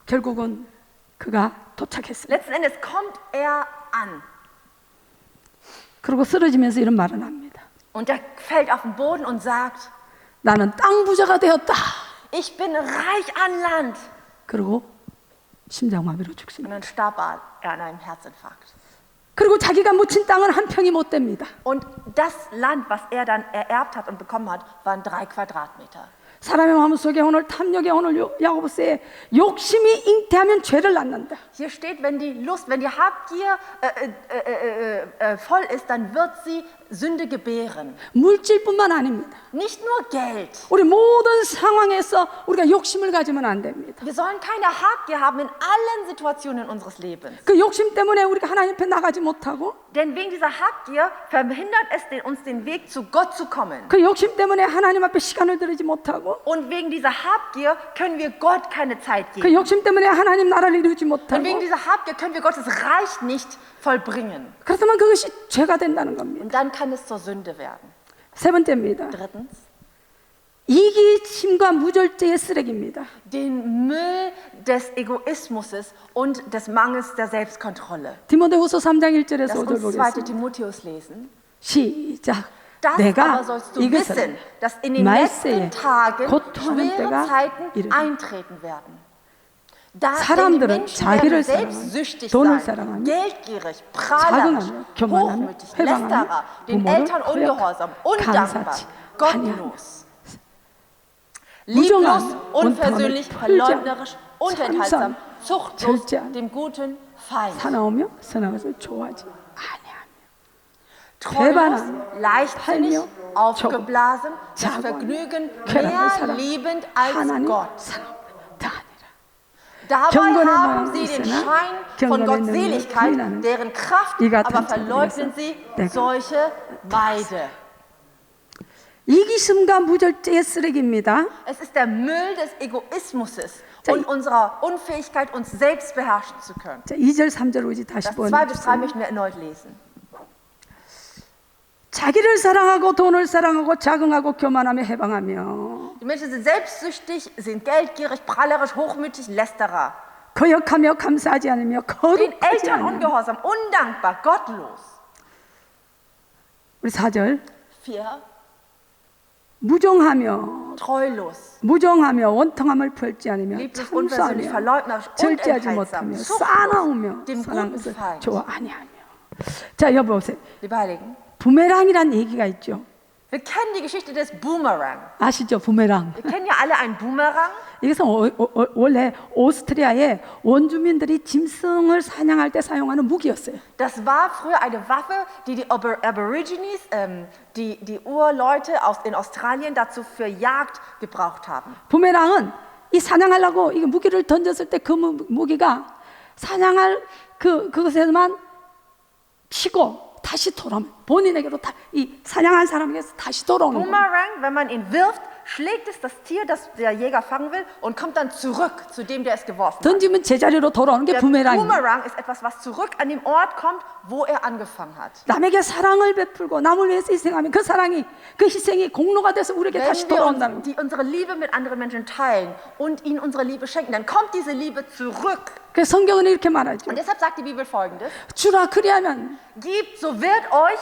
결국은 그가 도착했어요. Letzten Endes kommt er an. 그리고 쓰러지면서 이런 말을 합니다. Und er fällt auf den Boden und sagt, 나는 땅 부자가 되었다. ich bin reich an Land. 그리고 심장마비로 Und 죽습니다. dann starb er an einem Herzinfarkt. 그리고 자기가 묻힌 땅은 한 평이 못 됩니다. Und das Land, was er dann ererbt hat und bekommen hat, waren 3 Quadratmeter. 사람의 마음 속에 오늘 탐욕에 오늘 야고보스에 욕심이 잉태하면 죄를 낳는다. Hier steht, wenn die Habgier voll ist, dann wird sie Sünde gebären. 물질뿐만 아닙니다. Nicht nur Geld. 우리 모든 상황에서 우리가 욕심을 가지면 안 됩니다. Wir sollen keine Habgier haben in allen Situationen unseres Lebens. 그 욕심 때문에 우리가 하나님 앞에 나가지 못하고 Denn wegen dieser Habgier verhindert es uns den Weg zu Gott zu kommen. 그 욕심 때문에 하나님 앞에 시간을 들이지 못하고 Und wegen dieser Habgier können wir Gott keine Zeit 그 geben. 욕심 때문에 하나님 나라를 이루지 Und wegen 못하고 dieser Habgier können wir Gottes Reich nicht vollbringen. 그렇다면 그것이 죄가 된다는 겁니다. Und dann kann es zur Sünde werden. 세 번째입니다. Drittens, 이기심과 무절제의 쓰레기입니다. den Müll des Egoismus und des Mangels der Selbstkontrolle. 디모데후서 3장 1절에서 Lass 5절 uns 2. 보겠습니다. Timotheus lesen. 시작. Das 내가 aber sollst du 이것을 wissen, dass in den 말세에 letzten Tagen 고통하는 schwere 때가 Zeiten 이르리라. eintreten werden. Da denn die 사람들은 Menschen 자기를 werden 사랑하며 selbstsüchtig 돈을 sein, 사랑하며 geldgierig, prahlerisch, 자긍하며 교만하며 hochmütig, 회방하며 lästerer, den 부모를 Eltern ungehorsam, undankbar, 간사치 gottlos, 무정한, lieblos, unversöhnlich, 원통함을 verleumderisch, unenthaltsam, 참선, zuchtlos, 절제하며 dem Guten Feind, 사나우며 선한 것을 좋아하지 아니하며 treulos, 배반하며, leichtsinnig, 팔며, aufgeblasen, das 자고하며, Vergnügen 쾌락을 mehr 사랑 liebend als 하나님 Gott. 사랑하며 다 아니라 Dabei 경건의 haben 마음이 sie den 있으나 Schein von 경건의 능력을 Gottseligkeit, 부인하는 deren Kraft 이 같은 aber 자들에서 verleugnen sie 내가 solche beide. 이기심과 무절제의 쓰레기입니다. Es ist der Müll des Egoismus 자, und unserer Unfähigkeit, uns selbst beherrschen zu können. 자, 2절 3절 오지 다시 Das 2 bis 3 보내주세요. möchten wir erneut lesen. 자기를 사랑하고 돈을 사랑하고 자긍하고 교만하며 해방하며 Die Menschen sind selbstsüchtig, sind geldgierig, prahlerisch, hochmütig, lästerer. 거역하며 감사하지 않으며 Den 거룩하지 Eltern 않으며 ungehorsam, undankbar, gottlos. 우리 4절 4. 무정하며 Treulos, 무정하며 원통함을 펼지 않으며 lieblich, unversöhnlich, 참사하며 verleumderisch, 절제하지 unenthaltsam, 못하며 zuchtlos, 싸나우며 dem 선한 guten 것을 Feind. 좋아 아니하며 자 여보세요 Liebe Heiligen, 부메랑이란 얘기가 있죠. Wir kennen die Geschichte des Boomerang. 아시죠? 부메랑. Wir kennen ja alle einen Boomerang. 이것은 원래 오스트리아의 원주민들이 짐승을 사냥할 때 사용하는 무기였어요. Das war früher eine Waffe, die die Aborigines, die Urleute in Australien dazu für Jagd gebraucht haben. 부메랑은 이 사냥하려고 이 무기를 던졌을 때 그 무기가 사냥할 그것에만 치고 다시 돌아오면 본인에게로 이 사냥한 사람에게서 다시 돌아오는 거예요. Boomerang, wenn man ihn wirft, schlägt es das Tier, das der Jäger fangen will, und kommt dann zurück zu dem, der es geworfen hat. 던지면 제자리로 돌아오는 게 Der 부메랑이에요. Boomerang ist etwas, was zurück an den Ort kommt, wo er angefangen hat. 남에게 사랑을 베풀고 남을 위해서 희생하면 그 사랑이 그 희생이 공로가 돼서 우리에게 다시 Wenn wir 돌아온다는 거예요. unsere Liebe mit anderen Menschen teilen und ihnen unsere Liebe schenken, dann kommt diese Liebe zurück. 그래서 성경은 이렇게 말하죠. Und deshalb sagt die Bibel Folgendes: 주라 그리하면 Gebt, so wird euch.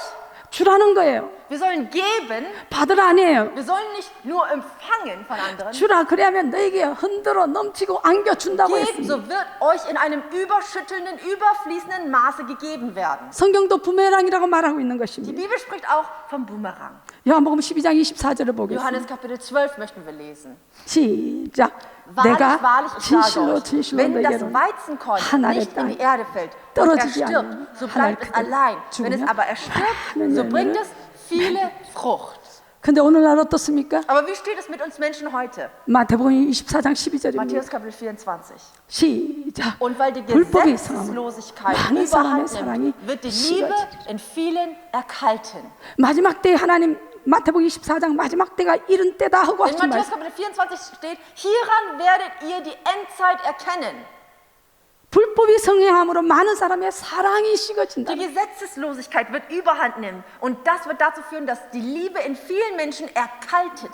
주라는 거예요. Wir sollen geben. 받으라 아니에요. Wir sollen nicht nur empfangen von anderen. 주라 그리하면 너에게 흔들어 넘치고 안겨준다고 Gebt, 했습니다. so wird euch in einem überschüttelnden, überfließenden Maße gegeben werden. 성경도 부메랑이라고 말하고 있는 Die 것입니다. Bibel spricht auch vom Boomerang. 요한복음 12장 24절을 보겠습니다. Johannes Kapitel 12 möchten wir lesen. 시작. Wahrlich, 내가 wahrlich, ich sage 진실로 euch, 진실로 wenn das 너에게로 Weizenkorn 하늘의 nicht in die 땅에 Erde fällt und er 떨어지지 stirbt, 않으면 so 하늘 bleibt es 그대로 allein. Wenn es 죽으며 aber erstirbt, 많은 so bringt 열매를 es viele Frucht. 근데 오늘날 어떻습니까? Aber wie steht es mit uns Menschen heute? 마태복음 24장 12절입니다. Matthäus Kapitel 24. 시작. Und weil die 불법이 있으면 Gesetzeslosigkeit 많은 사람의 überhand 사랑이 nimmt, wird die Liebe 식어지죠. in vielen erkalten. 마지막 때에 하나님 마태복음 24장 마지막 때가 이른 때다 하고 In 하신 Matthäus 말씀. Kapitel 24 steht: Hieran werdet ihr die Endzeit erkennen. 불법이 성행함으로 많은 사람의 사랑이 식어진다. Die Gesetzeslosigkeit wird überhand nehmen und das wird dazu führen, dass die Liebe in vielen Menschen erkaltet.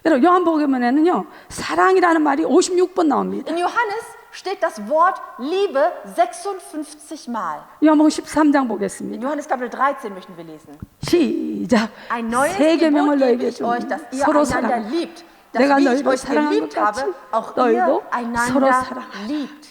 여러분 요한복음에는요 사랑이라는 말이 56번 나옵니다. In Johannes steht das Wort Liebe 56 Mal. 요한복음 13장 In 보겠습니다. Johannes Kapitel 13 möchten wir lesen. 시작. Ein neues 새 계명을 Gebot gebe 너에게 ich euch, 주노니 dass ihr 서로 einander 사랑. liebt. Dass 내가 wie ich 너희를 euch 사랑한 것 geliebt 같이 habe, auch 너희도 ihr 서로 einander 사랑하라. liebt.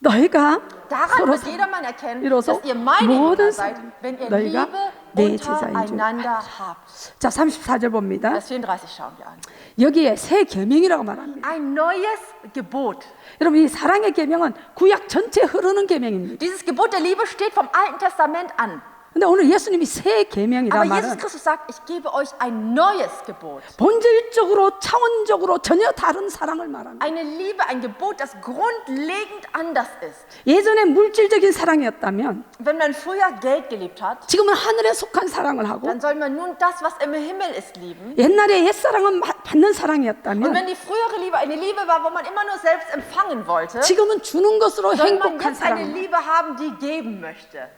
너희가 Daran 서로 wird jedermann erkennen, 이로써 dass ihr meine 모든 Jünger seid, 사람 wenn ihr 너희가 Liebe 내 제자인 줄 untereinander 알라. habt. 자 34절 봅니다. Vers 34 schauen wir an. 여기에 새 계명이라고 말합니다. Ein neues Gebot. 여러분 이 사랑의 계명은 구약 전체 흐르는 계명입니다. Dieses Gebot der Liebe steht vom Alten Testament an. 근데 오늘 예수님이 새 계명이란 Aber Jesus 말은 Christus sagt, ich gebe euch ein neues Gebot. 본질적으로 차원적으로 전혀 다른 사랑을 말합니다. Eine Liebe, ein Gebot, das grundlegend anders ist. 예전에 물질적인 사랑이었다면 Wenn man früher Geld geliebt hat, 지금은 하늘에 속한 사랑을 하고 dann soll man nun das, was im Himmel ist, lieben. 옛날에 옛사랑은 받는 Und 사랑이었다면 wenn die frühere Liebe eine Liebe war, wo man immer nur selbst empfangen wollte, 지금은 주는 것으로 soll man 행복한 jetzt eine 사랑. Liebe haben, die geben möchte.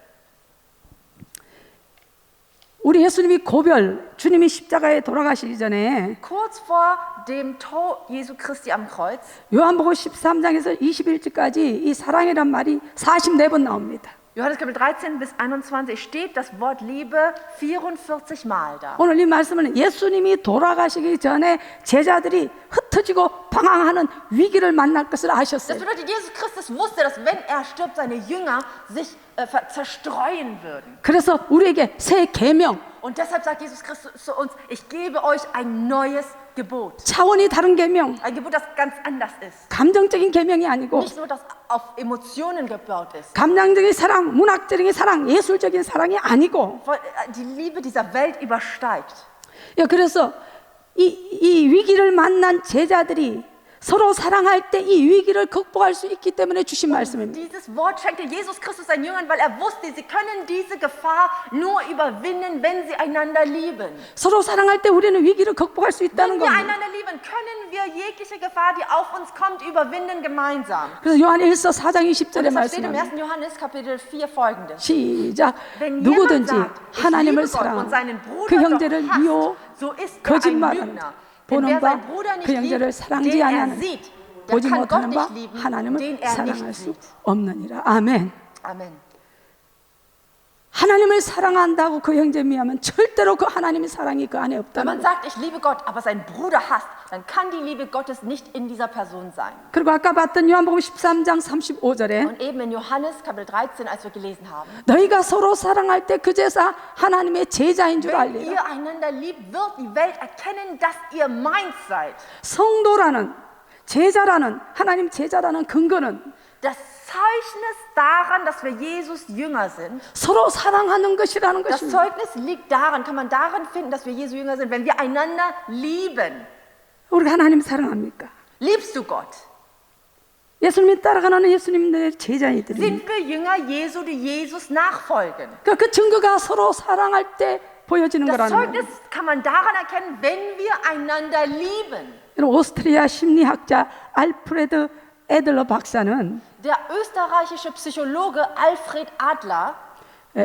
우리 예수님이 고별 주님이 십자가에 돌아가시기 전에 Kurz vor dem Tod Jesu Christi am Kreuz, 요한복음 13장에서 21절까지 이 사랑이란 말이 44번 나옵니다. Johannes Kapitel 13 bis 21 steht das Wort Liebe 44 Mal da. 오늘 이 말씀은 예수님이 돌아가시기 전에 제자들이 흩어지고 방황하는 위기를 만날 것을 Das 아셨어요. bedeutet, Jesus Christus wusste, dass wenn er stirbt, seine Jünger sich zerstreuen würden. 그래서 우리에게 새 계명, Und deshalb sagt Jesus Christus zu uns, ich gebe euch ein neues Gebot. 차원이 다른 계명, Ein Gebot, das ganz anders ist. 감정적인 계명이 아니고 Nicht nur, das auf Emotionen gebaut ist. 감정적인 사랑, 문학적인 사랑, 예술적인 사랑이 아니고 Die Liebe dieser Welt übersteigt. 그래서 이 위기를 만난 제자들이 서로 사랑할 때 이 위기를 극복할 수 있기 때문에 주신 말씀입니다. Dieses Wort schenkte Jesus Christus seinen Jüngern, weil er wusste, sie können diese Gefahr nur überwinden, wenn sie einander lieben. 서로 사랑할 때 우리는 위기를 극복할 수 있다는 Wenn wir 겁니다. einander lieben, können wir jegliche Gefahr, die auf uns kommt, überwinden gemeinsam. 그래서 요한일서 4장 Und 20절에 deshalb steht im 말씀합니다. 1. Johannes Kapitel 4 folgendes. 시작. Wenn jemand 누구든지 sagt, ich 하나님을 liebe Gott und seinen 사랑하고 Bruder 그 형제를 doch hasst, 미워 so ist er ein 거짓말하는 Lügner. Denn 보는 wer 바 seinen Bruder nicht 그 형제를 liebt, 사랑지 den er 아니하는 sieht, der 보지 kann Gott 못하는 바 nicht lieben, 하나님을 den er 사랑할 nicht 수 sieht. 없느니라. 아멘. Amen. 하나님을 사랑한다고 그 형제 미워하면 절대로 그 하나님의 사랑이 그 안에 Wenn 없다는 man 거예요. sagt, ich liebe Gott, aber seinen Bruder hasst, dann kann die Liebe Gottes nicht in dieser Person sein. 그리고 아까 봤던 요한복음 13장 35절에 Und eben in Johannes Kapitel 13, als wir gelesen haben, 너희가 서로 사랑할 때 그제서 하나님의 제자인 줄 wenn 알리라. ihr einander liebt, wird die Welt erkennen, dass ihr meins seid. 성도라는 제자라는 하나님 제자라는 근거는 Das Zeugnis daran, dass wir Jesus Jünger sind, 서로 사랑하는 것이라는 das 것입니다. Zeugnis liegt daran, kann man darin finden, dass wir Jesu Jünger sind, wenn wir einander lieben. 우리가 하나님 사랑합니까? Liebst du Gott? 예수님이 따라가는 예수님들의 제자이들이 Sind wir Jünger Jesu, die Jesus nachfolgen? 그러니까 그 증거가 서로 사랑할 때 보여지는 Das 거라는 거예요. Zeugnis kann man daran erkennen, wenn wir einander lieben. 여러분, 오스트리아 심리학자 알프레드 애들러 박사는 Der österreichische Psychologe Alfred Adler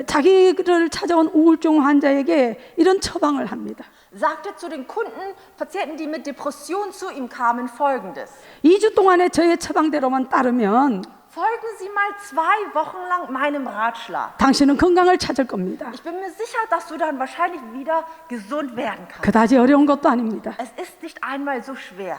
자기를 찾아온 우울증 환자에게 이런 처방을 합니다. sagte zu den Kunden, Patienten, die mit Depression zu ihm kamen, Folgendes. 2주 동안에 저의 처방대로만 따르면 Folgen Sie mal 2 Wochen lang meinem Ratschlag. 당신은 건강을 찾을 겁니다. Ich bin mir sicher, dass du dann wahrscheinlich wieder gesund werden kannst. 그다지 어려운 것도 아닙니다. Es ist nicht einmal so schwer.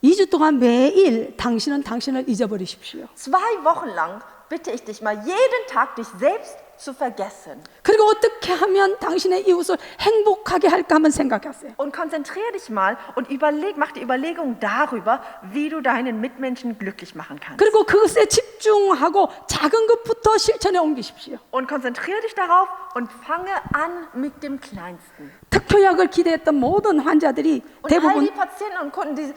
2주 동안 매일 당신은 당신을 잊어버리십시오. 2 Wochen lang bitte ich dich mal, jeden Tag dich selbst zu vergessen. 그리고 어떻게 하면 당신의 이웃을 행복하게 할까 한번 생각하세요. Und konzentriere dich mal und mach die Überlegung darüber, wie du deinen Mitmenschen glücklich machen kannst. 그리고 그것에 집중하고 작은 것부터 실천에 옮기십시오. Und konzentriere dich darauf und fange an mit dem Kleinsten. 특효약을 기대했던 모든 환자들이 Und all 대부분 die Patienten und Kunden, die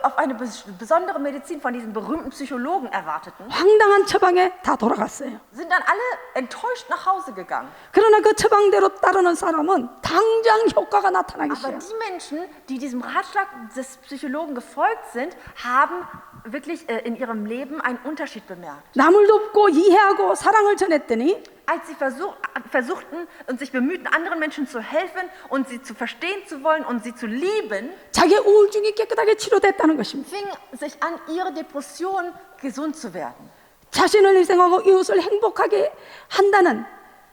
auf eine besondere Medizin von diesen berühmten Psychologen erwarteten, 황당한 처방에 다 돌아갔어요. sind dann alle enttäuscht nach Hause gegangen. 그러나 그 처방대로 따르는 사람은 당장 효과가 나타나기 Aber 시작해요. die Menschen, die diesem Ratschlag des Psychologen gefolgt sind, haben wirklich in ihrem Leben einen Unterschied bemerkt. 남을 돕고 이해하고 사랑을 전했더니 Als sie versuchten und sich bemühten, anderen Menschen zu helfen und sie zu verstehen zu wollen und sie zu lieben, 자기의 우울증이 깨끗하게 치료됐다는 것입니다. fing sich an, ihre Depression gesund zu werden. 자신을 희생하고 이웃을 행복하게 한다는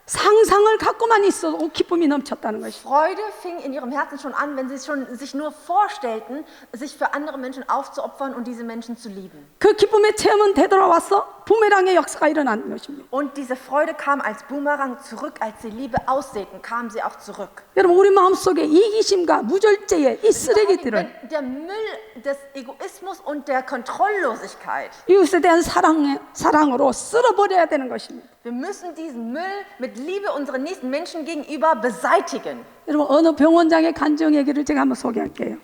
상상을 갖고만 있어도 기쁨이 넘쳤다는 것입니다. Freude fing in ihrem Herzen schon an, wenn sie sich nur vorstellten, sich für andere Menschen aufzuopfern und diese Menschen zu lieben. 그 기쁨의 체험은 되돌아와서 부메랑의 역사가 일어나는 것입니다. Und diese Freude kam als Boomerang zurück, als sie Liebe aussäten, kam sie auch zurück. 여러분, 우리 마음속에 이기심과 무절제의 이 쓰레기들을 Wenn der Müll des Egoismus und der Kontrolllosigkeit, 이웃에 대한 사랑으로 쓸어버려야 되는 것입니다. wir müssen diesen Müll mit Liebe unseren nächsten Menschen gegenüber beseitigen. 여러분, 어느 병원장의 간증 얘기를 제가 한번 소개할게요.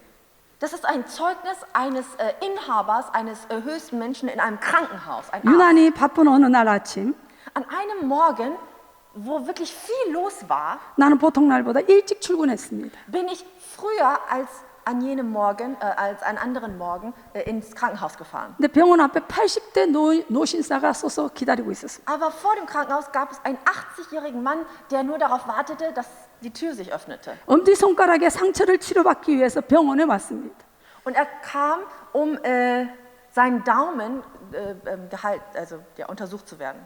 Das ist ein Zeugnis eines Inhabers, eines höchsten Menschen in einem Krankenhaus. Ein Arzt. 유난히 바쁜 어느 날 아침 An einem Morgen, wo wirklich viel los war, 나는 보통 날보다 일찍 출근했습니다. bin ich früher als an jenem Morgen, als an anderen Morgen ins Krankenhaus gefahren. 근데 병원 앞에 80대 노신사가 서서 기다리고 있었습니다. Aber vor dem Krankenhaus gab es einen 80-jährigen Mann, der nur darauf wartete, dass die Tür sich öffnete. 엄지손가락에 상처를 치료받기 위해서 병원에 왔습니다. Und er kam, um seinen Daumen untersucht zu werden.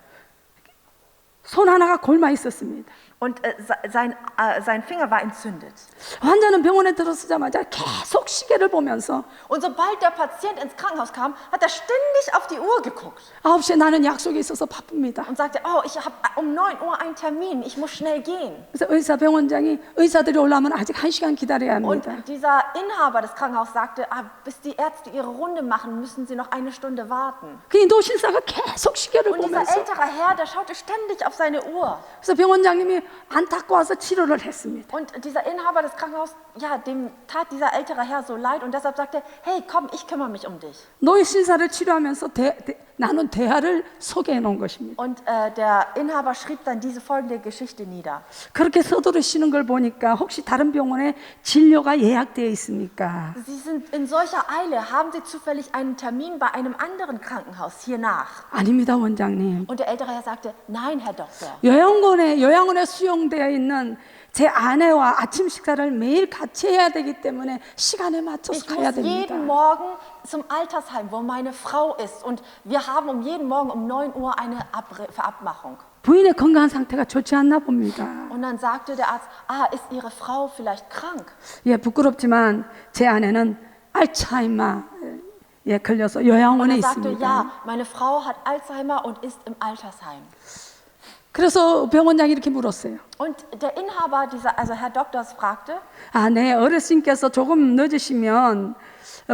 손 하나가 골마 있었습니다. Und sein Finger war entzündet. 환자는 병원에 들어서자마자 계속 시계를 보면서 Und sobald der Patient ins Krankenhaus kam, hat er ständig auf die Uhr geguckt 9시에 나는 약속이 있어서 바쁩니다. und sagte, oh, ich habe um 9 Uhr einen Termin, ich muss schnell gehen. 그래서 병원장이 의사들이 올라오면 아직 1시간 기다려야 합니다. Und dieser Inhaber des Krankenhauses sagte, bis die Ärzte ihre Runde machen, müssen sie noch eine Stunde warten. 그 노신사가 계속 시계를 Und dieser 보면서 ältere Herr, der schaute ständig auf seine Uhr. 그래서 병원장님이 안타까워서 치료를 했습니다. Und dieser Inhaber des Krankenhauses, ja, dem tat dieser ältere Herr so leid und deshalb sagte, hey, komm, ich kümmere mich um dich. 노신사를 치료하면서 나눈 대화를 소개해 놓은 것입니다. Und der Inhaber schrieb dann diese folgende Geschichte nieder. 그렇게 서두르시는 걸 보니까 혹시 다른 병원에 진료가 예약되어 있습니까? Sie sind in solcher Eile, haben Sie zufällig einen Termin bei einem anderen Krankenhaus hier nach? 아닙니다, 원장님. Und der ältere Herr sagte, nein, Herr Doktor. 요양원에 수용되어 있는 제 아내와 아침 식사를 매일 같이 해야 되기 때문에 시간에 맞춰서 Ich 가야 muss 됩니다. jeden Morgen zum Altersheim, wo meine Frau ist. Und wir haben jeden Morgen um 9 Uhr eine Verabmachung. 부인의 건강 상태가 좋지 않나 봅니다. Und dann sagte der Arzt, ist Ihre Frau vielleicht krank? 예, 부끄럽지만 제 아내는 알츠하이머에 걸려서 Und 요양원에 er sagte, 있습니다. ja, meine Frau hat Alzheimer und ist im Altersheim. 그래서 병원장이 이렇게 물었어요. Und der Inhaber also Herr Doktors fragte, 네, 어르신께서 조금 늦으시면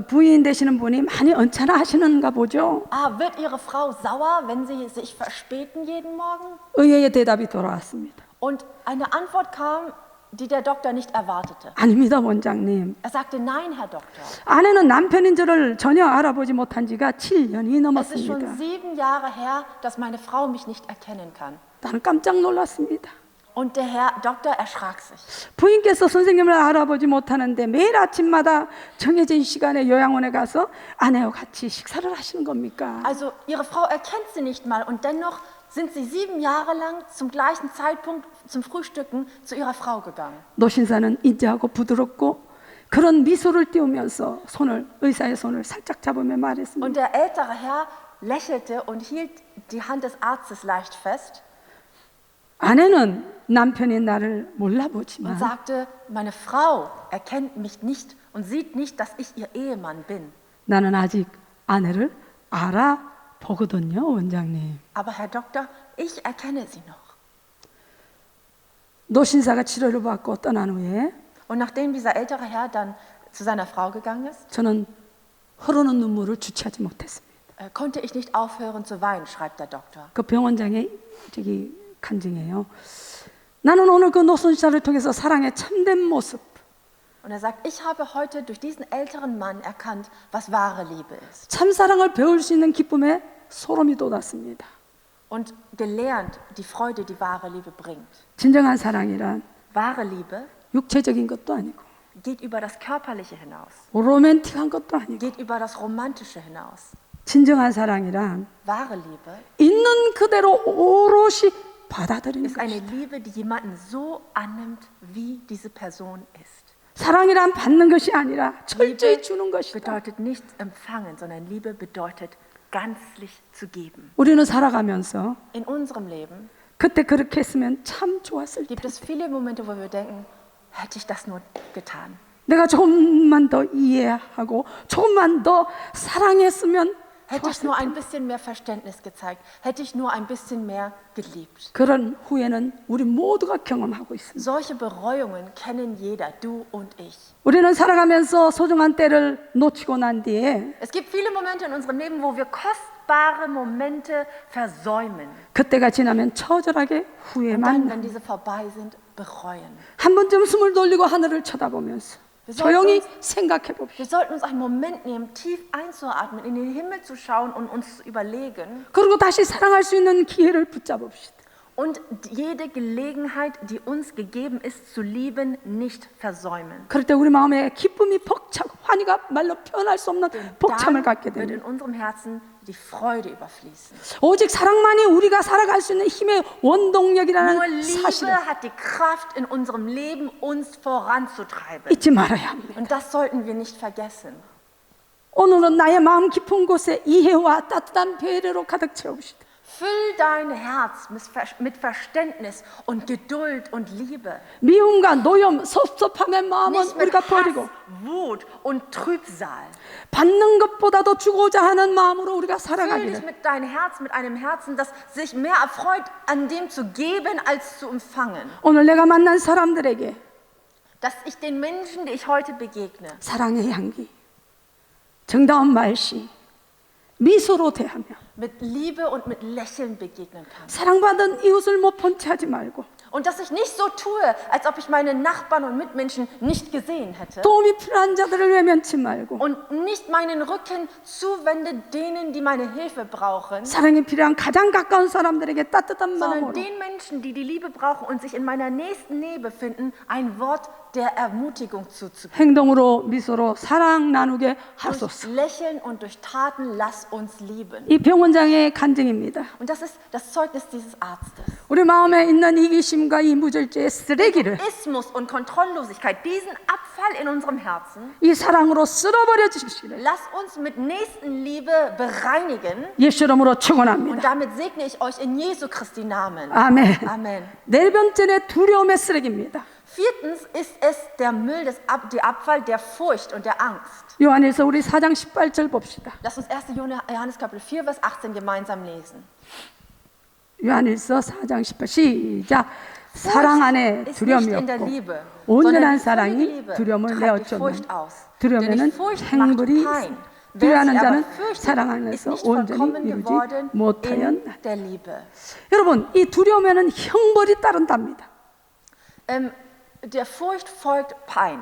부인 되시는 분이 많이 언짢아 하시는가 보죠. wird Ihre Frau sauer, wenn Sie sich verspäten jeden Morgen? 의외의 대답이 돌아왔습니다. Und eine Antwort kam, die der Doktor nicht erwartete. 아닙니다, 원장님. Er sagte, nein, Herr Doktor. 아내는 남편인 줄을 전혀 알아보지 못한 지가 7년이 Es ist schon 넘었습니다. 7 Jahre her, dass meine Frau mich nicht erkennen kann. 나는 깜짝 놀랐습니다. Und der Herr Doktor erschrak sich. 부인께서 선생님을 알아보지 못하는데 매일 아침마다 정해진 시간에 요양원에 가서 아내와 같이 식사를 하시는 겁니까? Also Ihre Frau erkennt Sie nicht mal und dennoch sind Sie 7 Jahre lang zum gleichen Zeitpunkt zum Frühstücken zu Ihrer Frau gegangen. 노신사는 인자하고 부드럽고 그런 미소를 띄우면서 의사의 손을 살짝 잡으며 말했습니다. Und der ältere Herr lächelte und hielt die Hand des Arztes leicht fest 아내는 남편이 나를 und 몰라보지만 sagte, meine Frau erkennt mich nicht und sieht nicht, dass ich ihr Ehemann bin. 나는 아직 아내를 알아보거든요, 원장님. Aber Herr Doktor, ich erkenne sie noch. 노신사가 치료를 받고 떠난 후에 Und nachdem dieser ältere Herr dann zu seiner Frau gegangen ist, 저는 흐르는 눈물을 주체하지 못했습니다. konnte ich nicht aufhören zu weinen, schreibt der Doktor. 그 병원장의 간증이에요. 나는 오늘 그 노선사를 통해서 사랑의 참된 모습, Und er sagt, ich habe heute durch diesen älteren Mann erkannt, was wahre Liebe ist. 참사랑을 배울 수 있는 기쁨에 소름이 돋았습니다. Und gelernt die Freude, die wahre Liebe bringt. 진정한 사랑이란 Wahre Liebe 육체적인 것도 아니고 geht über das Körperliche hinaus, 로맨틱한 것도 아니고 geht über das Romantische hinaus. 진정한 사랑이란 Wahre Liebe 있는 그대로 오롯이 받아들이는 ist eine 것이다. Liebe, die jemanden so annimmt, wie diese Person ist. 사랑이란 받는 것이 아니라 철저히 Liebe 주는 것이다. bedeutet nicht empfangen, sondern Liebe bedeutet ganzlich zu geben. 우리는 살아가면서 In unserem Leben 그때 그렇게 했으면 참 좋았을 gibt 텐데. es viele Momente, wo wir denken, hätte ich das nur getan. 내가 조금만 더 이해하고 조금만 더 사랑했으면 Hätte ich 좋았을 nur 텐데. ein bisschen mehr Verständnis gezeigt, hätte ich nur ein bisschen mehr geliebt. 그런 후회는 우리 모두가 경험하고 있습니다. Solche Bereuungen kennen jeder, du und ich. 우리는 살아가면서 소중한 때를 놓치고 난 뒤에 Es gibt viele Momente in unserem Leben, wo wir kostbare Momente versäumen. 그때가 지나면 처절하게 Und dann, 후회만 wenn diese vorbei sind, bereuen. 한 번쯤 숨을 돌리고 하늘을 쳐다보면서 조용히 생각해 봅시다. Wir sollten uns einen Moment nehmen, tief einzuatmen, in den Himmel zu schauen und uns zu überlegen 그리고 다시 사랑할 수 있는 기회를 붙잡읍시다. und jede Gelegenheit, die uns gegeben ist, zu lieben, nicht versäumen. 그럴 때 우리 마음에 기쁨이 벅차고 환희가 말로 표현할 수 없는 벅참을 Dann 갖게 wird in 됩니다. unserem Herzen die Freude überfließen. 오직 사랑만이 우리가 살아갈 수 있는 힘의 Nur 원동력이라는 Liebe 사실을 hat die Kraft in unserem Leben, uns voranzutreiben. 잊지 말아야 합니다. Und das sollten wir nicht vergessen. 오늘은 나의 마음 깊은 곳에 이해와 따뜻한 배려로 가득 채웁시다. Füll dein Herz mit Verständnis und Geduld und Liebe. 미움과 노염, 섭섭함의 마음은 Nicht mit 우리가 Hass, 버리고 Wut und Trübsal. 받는 것보다도 주고자 하는 마음으로 우리가 Füll dich 살아가기를. mit deinem Herz, mit einem Herzen, das sich mehr erfreut, an dem zu geben, als zu empfangen. 오늘 내가 만난 사람들에게 Dass ich den Menschen, die ich heute begegne, 사랑의 향기, 정다운 말씨, 미소로 대하며 mit Liebe und mit Lächeln begegnen kann. 사랑받은 이웃을 못 본 채 하지 말고 Und dass ich nicht so tue, als ob ich meine Nachbarn und Mitmenschen nicht gesehen hätte. 도움이 필요한 자들을 외면치 말고 Und nicht meinen Rücken zuwende denen, die meine Hilfe brauchen, 사랑이 필요한 가장 가까운 사람들에게 따뜻한 sondern 마음으로 den Menschen, die die Liebe brauchen und sich in meiner nächsten Nähe befinden, ein Wort der Ermutigung zuzugeben. 행동으로 미소로 사랑 나누게 하소서. Durch Lächeln und durch Taten lass uns lieben. 이 병원장의 간증입니다. Und das ist das Zeugnis dieses Arztes. 우리 마음에 있는 이기심과 이 무절제의 쓰레기를 Egoismus und Kontrolllosigkeit, diesen Abfall in unserem Herzen, 이 사랑으로 쓸어버려 주시기를 lass uns mit Nächstenliebe bereinigen. 예수 이름으로 Und 축원합니다. damit segne ich euch in Jesu Christi Namen. 아멘. Amen. 네 번째는 두려움의 쓰레기입니다. Viertens ist es der Müll, der Abfall der Furcht und der Angst. 요한일서 우리 4장 18절 봅시다. Lass uns 1. Johannes Kapitel 4, Vers 18 gemeinsam lesen. 요한일서 4장 18 시작. 사랑 안에 ist 두려움이 nicht in der 없고 Liebe, 온전한 sondern die 사랑이 Liebe 두려움을 treibt die 내어쫓는 Furcht aus. 두려움에는 Denn die Furcht macht 행불이 Pein. Wer 두려워하는 sich aber 자는 fürchtet, 사랑 ist 안에서 nicht 온전히 vollkommen 이루지 geworden 못하였나. in der Liebe. 여러분 이 두려움에는 형벌이 따른답니다. Der Furcht folgt Pein.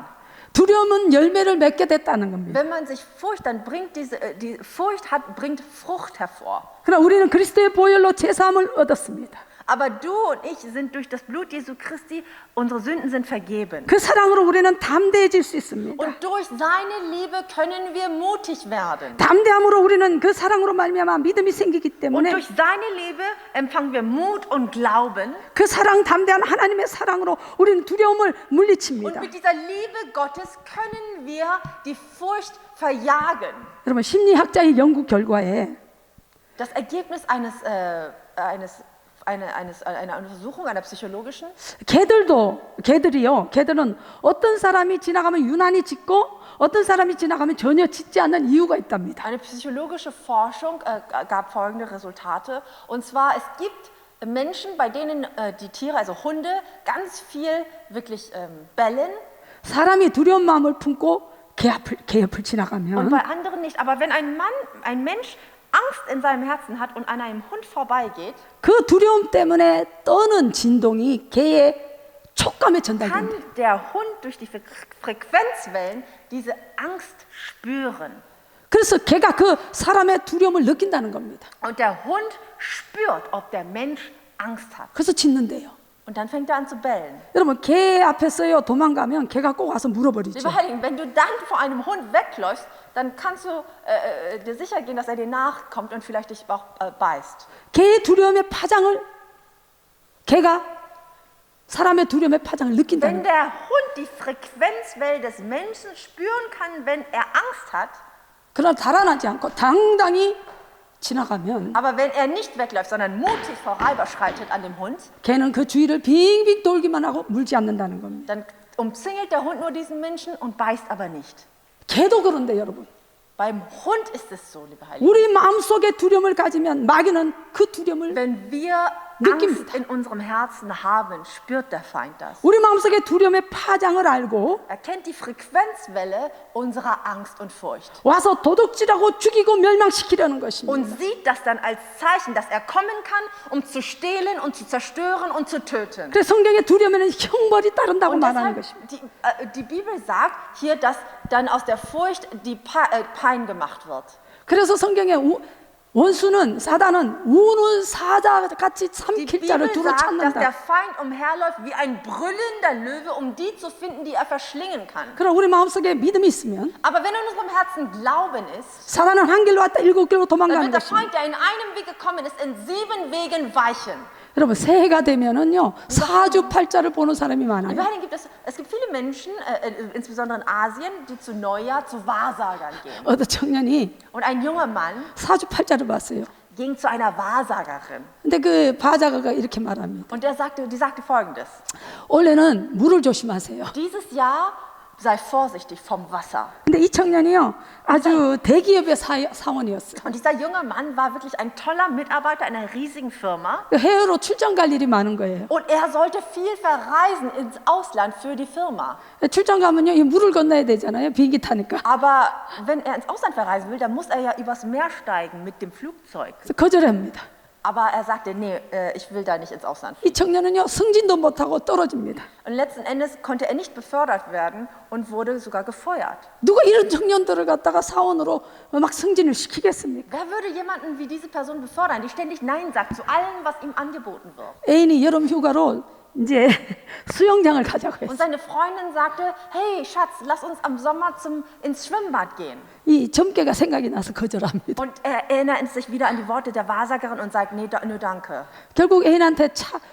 두려움은 열매를 맺게 됐다는 겁니다. Wenn man sich furcht, dann bringt die Furcht bringt Frucht hervor. 그러나 우리는 그리스도의 보혈로 제사함을 얻었습니다. Aber du und ich sind durch das Blut Jesu Christi, unsere Sünden sind vergeben. 그 사랑으로 우리는 담대해질 수 있습니다. Und durch seine Liebe können wir mutig werden. 담대함으로 우리는 그 사랑으로 말미암아 믿음이 생기기 Und 때문에 durch seine Liebe empfangen wir Mut und Glauben. 그 사랑 담대한 하나님의 사랑으로 우리는 두려움을 Und 물리칩니다. mit dieser Liebe Gottes können wir die Furcht verjagen. 여러분 심리학자의 연구 결과에 Das Ergebnis einer Untersuchung, einer psychologischen, 개들은 어떤 사람이 지나가면 유난히 짖고 어떤 사람이 지나가면 전혀 짖지 않는 이유가 있답니다. eine psychologische Forschung gab folgende Resultate. Und zwar, es gibt Menschen, bei denen die Tiere, also Hunde, ganz viel wirklich bellen. 사람이 두려운 마음을 품고 개 옆을 Und 지나가면 bei anderen nicht. Aber wenn ein Mensch Angst in seinem Herzen hat und an einem Hund vorbeigeht, 그 두려움 때문에 떠는 진동이 개의 촉감에 전달됩니다. kann der Hund durch die Frequenzwellen diese Angst spüren. 그래서 개가 그 사람의 두려움을 느낀다는 겁니다. Und der Hund spürt, ob der Mensch Angst hat. 그래서 짖는데요. Und dann fängt er an zu bellen. 여러분 개 앞에서요 도망가면 개가 꼭 와서 물어버리죠. Lieber Heiligen, wenn du dann vor einem Hund wegläufst, dann kannst du dir sicher gehen, dass er dir nachkommt und vielleicht dich auch beißt. 개의 두려움의 파장을 개가 사람의 두려움의 파장을 느낀다는 Wenn der Hund die Frequenzwelle des Menschen spüren kann, wenn er Angst hat, 그러나 달아나지 않고 당당히 지나가면 aber wenn er nicht wegläuft, sondern mutig vorüberschreitet an dem Hund, 개는 그 주위를 빙빙 돌기만 하고 물지 않는다는 겁니다. dann umzingelt der Hund nur diesen Menschen und beißt aber nicht. 개도 그런데 여러분 Beim Hund ist es so, liebe Heilige. 우리 마음속에 두려움을 가지면 마귀는 그 두려움을 Wenn wir 느낍니다. Angst in unserem Herzen haben, spürt der Feind das. 우리 마음속에 두려움의 파장을 알고 Er kennt die Frequenzwelle unserer Angst und Furcht 와서 도둑질하고 죽이고 멸망시키려는 것입니다. und sieht das dann als Zeichen, dass er kommen kann, um zu stehlen und zu zerstören und zu töten. 그래서 성경의 두려움에는 형벌이 따른다고 Und 말하는 deshalb, 것입니다. die Bibel sagt hier, dass dann aus der Furcht die Pein gemacht wird. 그래서 성경에 원수는 사단은 우는 사자같이 Die 삼킬 자를 Bibel 두루 sagt, dass der 찾는다. Feind umherläuft wie ein brüllender Löwe, um die zu finden, die er verschlingen kann. 그럼 우리 마음속에 믿음이 있으면 Aber wenn in unserem Herzen Glauben ist, 사단은 한 길로 왔다 일곱 길로 dann 도망가는 wird der 것입니다. Feind, der in einem Weg gekommen ist, in 7 Wegen weichen. 여러분 새해가 되면은요 사주팔자를 보는 사람이 Liebe 많아요. Heiligen, es gibt viele Menschen, insbesondere in Asien, die zu Neujahr zu Wahrsagern gehen. 어떤 청년이 Und ein junger Mann 사주팔자를 봤어요. ging zu einer Wahrsagerin. 근데 그 바자가가 이렇게 말합니다. Und die sagte Folgendes: 올해는 물을 조심하세요. Dieses Jahr sei vorsichtig vom Wasser. 근데 이 청년이요 아주 대기업의 사원이었어요. Und dieser junge Mann war wirklich ein toller Mitarbeiter einer riesigen Firma. 해외로 출장 갈 일이 많은 거예요. Und er sollte viel verreisen ins Ausland für die Firma. 출장 가면요 이 물을 건너야 되잖아요. 비행기 타니까. Aber wenn er ins Ausland verreisen will, dann muss er ja übers Meer steigen mit dem Flugzeug. 그래서 거절합니다. Aber er sagte, nee, ich will da nicht ins Ausland. 이 청년은요 승진도 못하고 떨어집니다. Und letzten Endes konnte er nicht befördert werden und wurde sogar gefeuert. 누가 이런 청년들을 갖다가 사원으로 막 승진을 시키겠습니까? Wer würde jemanden wie diese Person befördern, die ständig Nein sagt zu allem, was ihm angeboten wird? 애인이 여름 휴가로 이제 수영장을 가자고 Und 했어요. seine Freundin sagte, hey Schatz, lass uns am Sommer ins Schwimmbad gehen. 이 점괘가 생각이 나서 거절합니다. Und er erinnert sich wieder an die Worte der Wahrsagerin und sagt, nee, nur danke. 결국 애인한테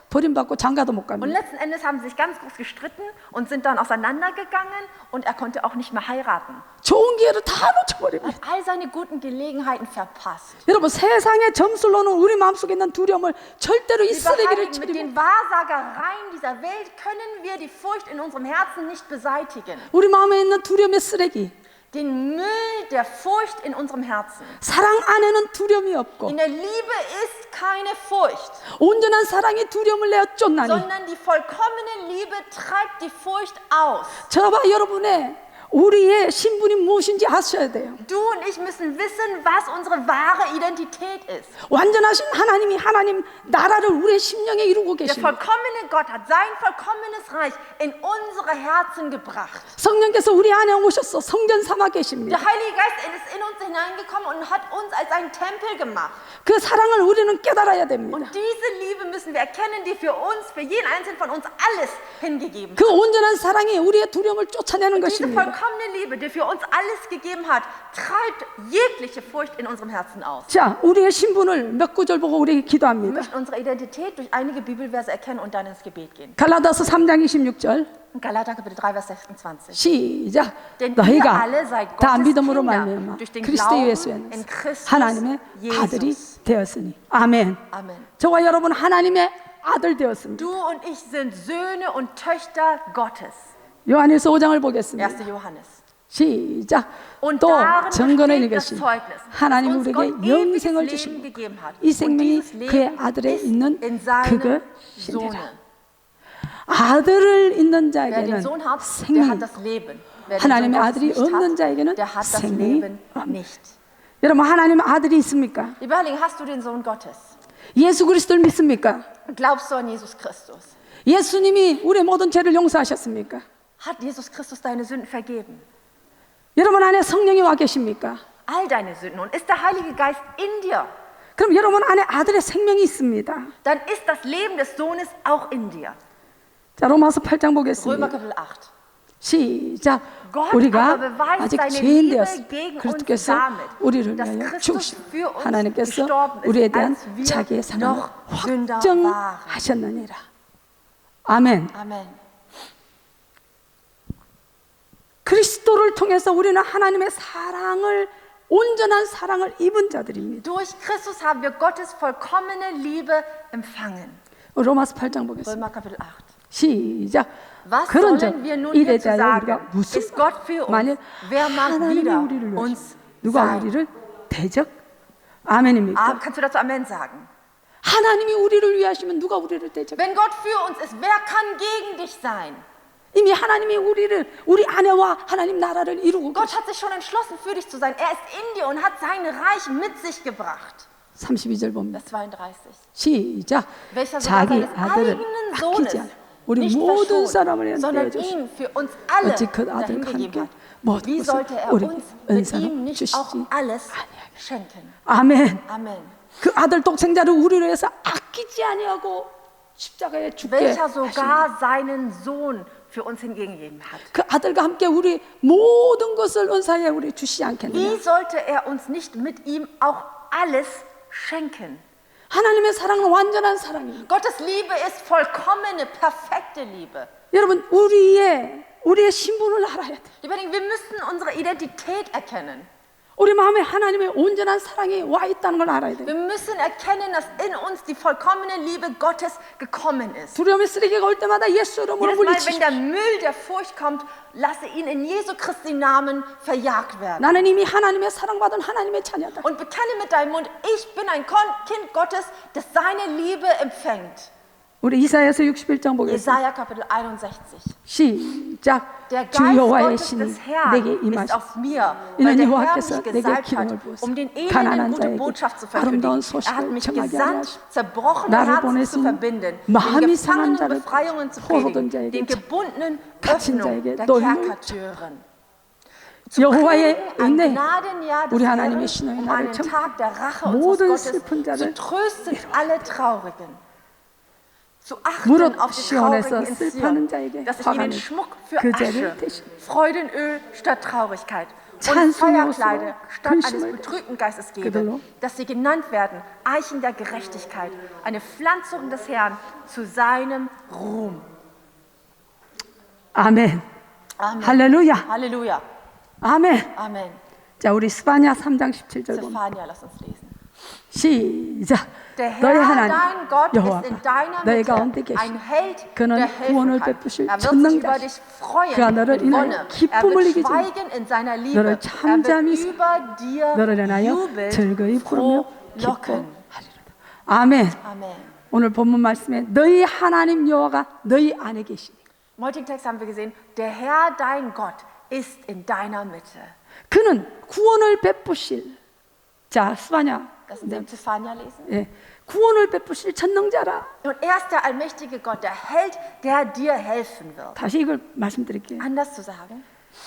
버림받고 장가도 못 Und 갑니다. letzten Endes haben sie sich ganz groß gestritten und sind dann auseinandergegangen und er konnte auch nicht mehr heiraten. 좋은 기회를 다 Er 놓쳐버립니다. hat all seine guten Gelegenheiten verpasst. 여러분 세상의 점술로는 우리 마음속에 있는 두려움을 절대로 이 Lieber 쓰레기를 Heiligen, mit 치리고 den Wahrsagereien dieser Welt können wir die Furcht in unserem Herzen nicht beseitigen. 우리 마음에 있는 두려움의 쓰레기 Den Müll der Furcht in unserem Herzen. 사랑 안에는 두려움이 없고 In der Liebe ist keine Furcht, 온전한 사랑이 두려움을 내어 쫓나니 sondern die vollkommene Liebe treibt die Furcht aus. 저와 여러분의 우리의 신분이 무엇인지 아셔야 돼요. Du und ich müssen wissen, was unsere wahre Identität ist. 완전하신 하나님이 하나님 나라를 우리의 심령에 이루고 Der 계십니다. vollkommene Gott hat sein vollkommenes Reich in unsere Herzen gebracht. 성령께서 우리 안에 오셔서 성전 삼아 계십니다. Der Heilige Geist ist in uns hineingekommen und hat uns als einen Tempel gemacht. 그 사랑을 우리는 깨달아야 됩니다. Und diese Liebe müssen wir erkennen, die für uns, für jeden Einzelnen von uns alles hingegeben 그 hat. 온전한 사랑이 우리의 두려움을 쫓아내는 Diese 것입니다. vollkommene Liebe, die für uns alles gegeben hat, treibt jegliche Furcht in unserem Herzen aus. 자, 우리의 신분을 몇 구절 보고 우리 Wir 기도합니다. möchten unsere Identität durch einige Bibelverse erkennen und dann ins Gebet gehen. 갈라디아서 3장 26절 Galater Kapitel 3, Vers 26. 시작. Denn ihr 너희가 alle seid 다 Gottes 믿음으로 Kinder 말미암아 durch den 그리스도 Glauben 예수에 in Christus 하나님의 Jesus. 아들이 되었으니 아멘. Amen. 저와 여러분 하나님의 아들 되었습니다. Du und ich sind Söhne und Töchter Gottes. 요한일서 5장을 보겠습니다. 1. Johannes. 시작. Und 또 darin 증거는 besteht das 이것이 Zeugnis, dass 하나님 uns 우리에게 Gott ewiges 영생을 Leben 주시고 gegeben hat. 이 Und 생명이 dieses Leben 그의 아들에 ist 있는 in seinem 그것이니라. Sohne. 아들을 있는 Wer den 자에게는 Sohn hat, der 생명이 hat das Leben. Wer den Sohn 하나님의 Gottes 아들이 nicht 없는 hat, 자에게는 der hat das 생명이 Leben 없다. nicht. 여러분 하나님 아들이 있습니까? Lieber Heiligen, hast du den Sohn Gottes? 예수 그리스도를 믿습니까? Glaubst du an Jesus Christus? 예수님이 우리의 모든 죄를 용서하셨습니까? Hat Jesus Christus deine Sünden vergeben? 여러분 안에 성령이 와 계십니까? All deine Sünden. Und ist der Heilige Geist in dir? 그럼 여러분 안에 아들의 생명이 있습니다. Dann ist das Leben des Sohnes auch in dir. 자 로마서 8장 Römer 보겠습니다. Kapitel 8. 시작. Gott 우리가 aber beweist 아직 seine 죄인 Liebe 되었습니다. gegen uns 그리스도께서 damit, 우리를 dass 위하여 Christus 죽으시고 für uns 하나님께서 gestorben ist, 우리에 대한 als wir 자기의 사랑을 noch Sünder 확정하셨느니라. 아멘. Amen. 그리스도를 통해서 우리는 하나님의 사랑을 온전한 사랑을 입은 자들입니다. Durch Christus haben wir Gottes vollkommene Liebe empfangen. 로마서 8장 보겠습니다. Römer Kapitel 8. 시작. Was 그런즉 sollen wir nun 이에 hierzu 대하여 우리가 sagen? 무슨 Ist Gott für uns? 만일 Wer mag 하나님이 wieder 우리를 위하시고 uns 누가 sein? 우리를 대적? 아멘입니까? Kannst du dazu Amen sagen? 하나님이 우리를 위하시면 누가 우리를 대적? Wenn Gott für uns ist, wer kann gegen dich sein? 이미 하나님이 우리 안에와 하나님 나라를 이루고 Gott 계시. hat sich schon entschlossen, für dich zu sein. Er ist in dir und hat sein Reich mit sich gebracht. 32절 봅니다. Vers 32. 시작. Welcher sogar 자기 seines 아들을 eigenen 아끼지 Sohnes 않아 우리 nicht 모든 verschont, 사람을 위해 sondern 내어주시고 ihm für uns alle 어찌 그 아들과 dahingegeben 함께 hat. 모든 Wie 것을 sollte er 우리에게 uns mit 은사로 ihm nicht auch 주시지 alles schenken? 아멘. Amen. 그 아들 독생자를 우리를 위해서 아끼지 아니하고 십자가에 죽게 Welcher 하신 sogar seinen Sohn für uns hingegeben hat. 그 아들과 함께 우리 모든 것을 은사에 우리 주시지 Wie 않겠느냐. sollte er uns nicht mit ihm auch alles schenken? 하나님의 사랑은 완전한 사랑입니다. Gottes Liebe ist vollkommene, perfekte Liebe. 여러분 우리의 신분을 알아야 돼. Lieber Lieben, wir müssen unsere Identität erkennen. 우리 마음에 하나님의 온전한 사랑이 와 있다는 걸 알아야 돼. Wir müssen erkennen, dass in uns die vollkommene Liebe Gottes gekommen ist. 두려움의 쓰레기가 올 때마다 예수 이름으로 Jedes Mal, wenn 물리치십시오. der Müll der Furcht kommt, lasse ihn in Jesu Christi Namen verjagt werden. 나는 이미 하나님의 사랑받은 하나님의 자녀다. Und bekenne mit deinem Mund, ich bin ein Kind Gottes, das seine Liebe empfängt. 우리 이사야서 61장 보겠습니다. Jesaja Kapitel 61. 시작. Der 주 Geist 여호와의 Gottes 신이 des Herrn 내게 ist 임하시. auf mir, weil 이는 der Herr 여호와께서 mich 내게 gesalbt 기름을 hat, 부으사 um den 가난한 Elenden gute 자에게 Botschaft zu 아름다운 verkündigen. Er hat 소식을 mich 전하게 하려 gesandt, 하시고 zerbrochene 나를 Herzen zu 보내신 verbinden, den 마음이 상한 Gefangenen 자를 Befreiungen zu 포로된 predigen, 자에게 den Gebundenen 갇힌 Öffnung 자에게 der 노임을 Kerkertüren. Zu 여호와의 predigen ein 은혜, Gnadenjahr des 우리 Herrn, 하나님의 신의 um 날을 einen 청 Tag der Rache unseres 모든 Gottes 슬픈 zu 자를 trösten alle Traurigen. Zu achten 무릇 auf die 시온에서 Traurigen in 슬퍼하는 Zion, 자에게 dass ich 화가 ihnen 내고 Schmuck für 그 Asche, 죄를 대신 Freudenöl statt Traurigkeit und 찬송의 Feuerkleider 옷으로 statt eines 근심을 betrübten Geistes gebe, 그들로 dass sie genannt werden, Eichen der Gerechtigkeit, eine Pflanzung des Herrn zu seinem Ruhm. 아멘. Amen. 할렐루야. Halleluja. 아멘. Amen. 자, 우리 스바냐 3장 17절 보면 Zephania, lass uns lesen. 시작. Der 너희 Herr, 하나님 dein Gott, 여호와 ist in deiner 너희 Mitte 가운데 ein 계시니 Held, 그는 der 구원을 helfen kann. 베푸실 Er wird sich über 전능자시니 dich freuen 그가 너를 mit 인하여 Wonne. Er 기쁨을 wird 이기지 schweigen in seiner Liebe. 너를 Er wird 잠잠히 über dir 너를 인하여 jubelnd 즐거이 부르며 frohlocken. 기뻐하리로다. 아멘. Amen. 오늘 본문 말씀에 너희 하나님 여호와가 너희 안에 계시니 Im heutigen Text haben wir gesehen, der Herr, dein Gott, ist in deiner Mitte. 그는 구원을 베푸실 자 스바냐 Lassen Sie im Zephania lesen. 예, 구원을 베푸실 전능자라. Und er ist der allmächtige Gott, der Held, der dir helfen wird. 다시 이걸 말씀드릴게요. Anders zu sagen,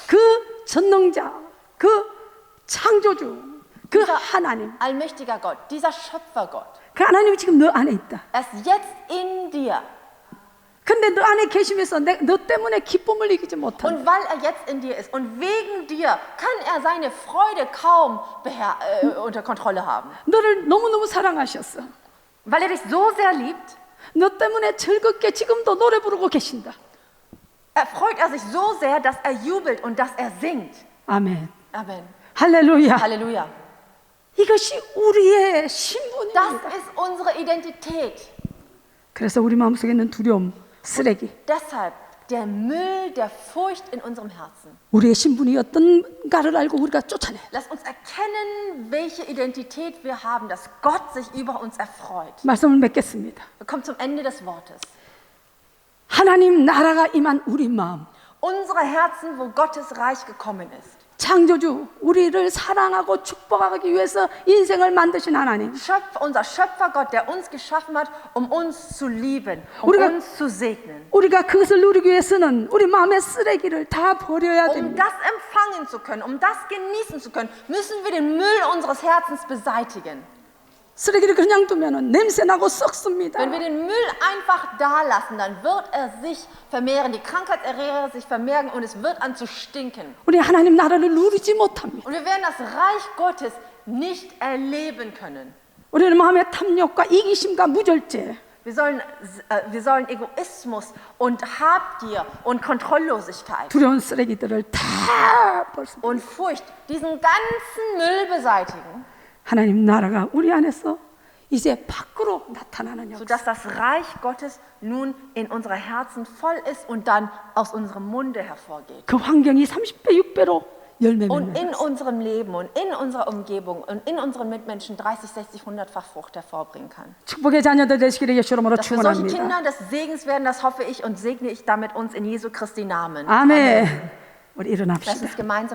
그 전능자, 그 창조주, 그 하나님, allmächtiger Gott, dieser Schöpfergott, 그 하나님이 지금 너 안에 있다. er ist jetzt in dir. 근데 너 안에 계시면서 너 때문에 기쁨을 이기지 못한다. Und weil er jetzt in dir ist und wegen dir kann er seine Freude kaum unter Kontrolle haben. 너를 너무너무 사랑하셨어. Weil er dich so sehr liebt, 너 때문에 즐겁게 지금도 노래 부르고 계신다. erfreut er sich so sehr, dass er jubelt und dass er singt. 아멘. Amen. 할렐루야. Halleluja. 이것이 우리의 Das 신분입니다. ist unsere Identität. 그래서 우리 마음속에 있는 두려움, 쓰레기, Deshalb der Müll der Furcht in unserem Herzen. 우리의 신분이 어떤가를 알고 우리가 쫓아내. Lass uns erkennen, welche Identität wir haben, dass Gott sich über uns erfreut. 말씀을 맺겠습니다. Wir kommen zum Ende des Wortes. 하나님 나라가 임한 우리 마음, Unsere Herzen, wo Gottes Reich gekommen ist. 창조주 우리를 사랑하고 축복하기 위해서 인생을 만드신 하나님, Unser Schöpfergott, der uns geschaffen hat, um uns zu lieben, um 우리가- uns zu segnen. 우리가 그것을 누리기 위해서는 우리 마음의 쓰레기를 다 버려야 Um 됩니다. das empfangen zu können, um das genießen zu können, müssen wir den Müll unseres Herzens beseitigen. 쓰레기를 그냥 두면 냄새 나고 썩습니다. Wenn wir den Müll einfach da lassen, dann wird er sich vermehren, die Krankheitserreger sich vermehren und es wird an zu stinken. 우리 하나님 나라를 누리지 못합니다. Und wir werden das Reich Gottes nicht erleben können. 우리는 마음의 탐욕과 이기심과 무절제, Wir sollen Egoismus und Habgier und Kontrolllosigkeit 두려운 쓰레기들을 다 벌습니다. und Furcht, diesen ganzen Müll beseitigen, 하나님 나라가 우리 안에서 이제 밖으로 나타나는 역사. sodass das Reich Gottes nun in unsere Herzen voll ist und dann aus unserem Munde hervorgeht. 그 환경이 30배, 6배로 열매 Und 맺는 in unserem Leben und in unserer Umgebung und in unseren Mitmenschen 30, 60, 100-fach Frucht hervorbringen kann. 축복의 자녀들 되시기를 예수 이름으로 Dass wir solche 축원합니다. Kinder des Segens werden, das hoffe ich und segne ich damit uns in Jesu Christi Namen. 아멘. 우리 Lass 일어납시다. uns gemeinsam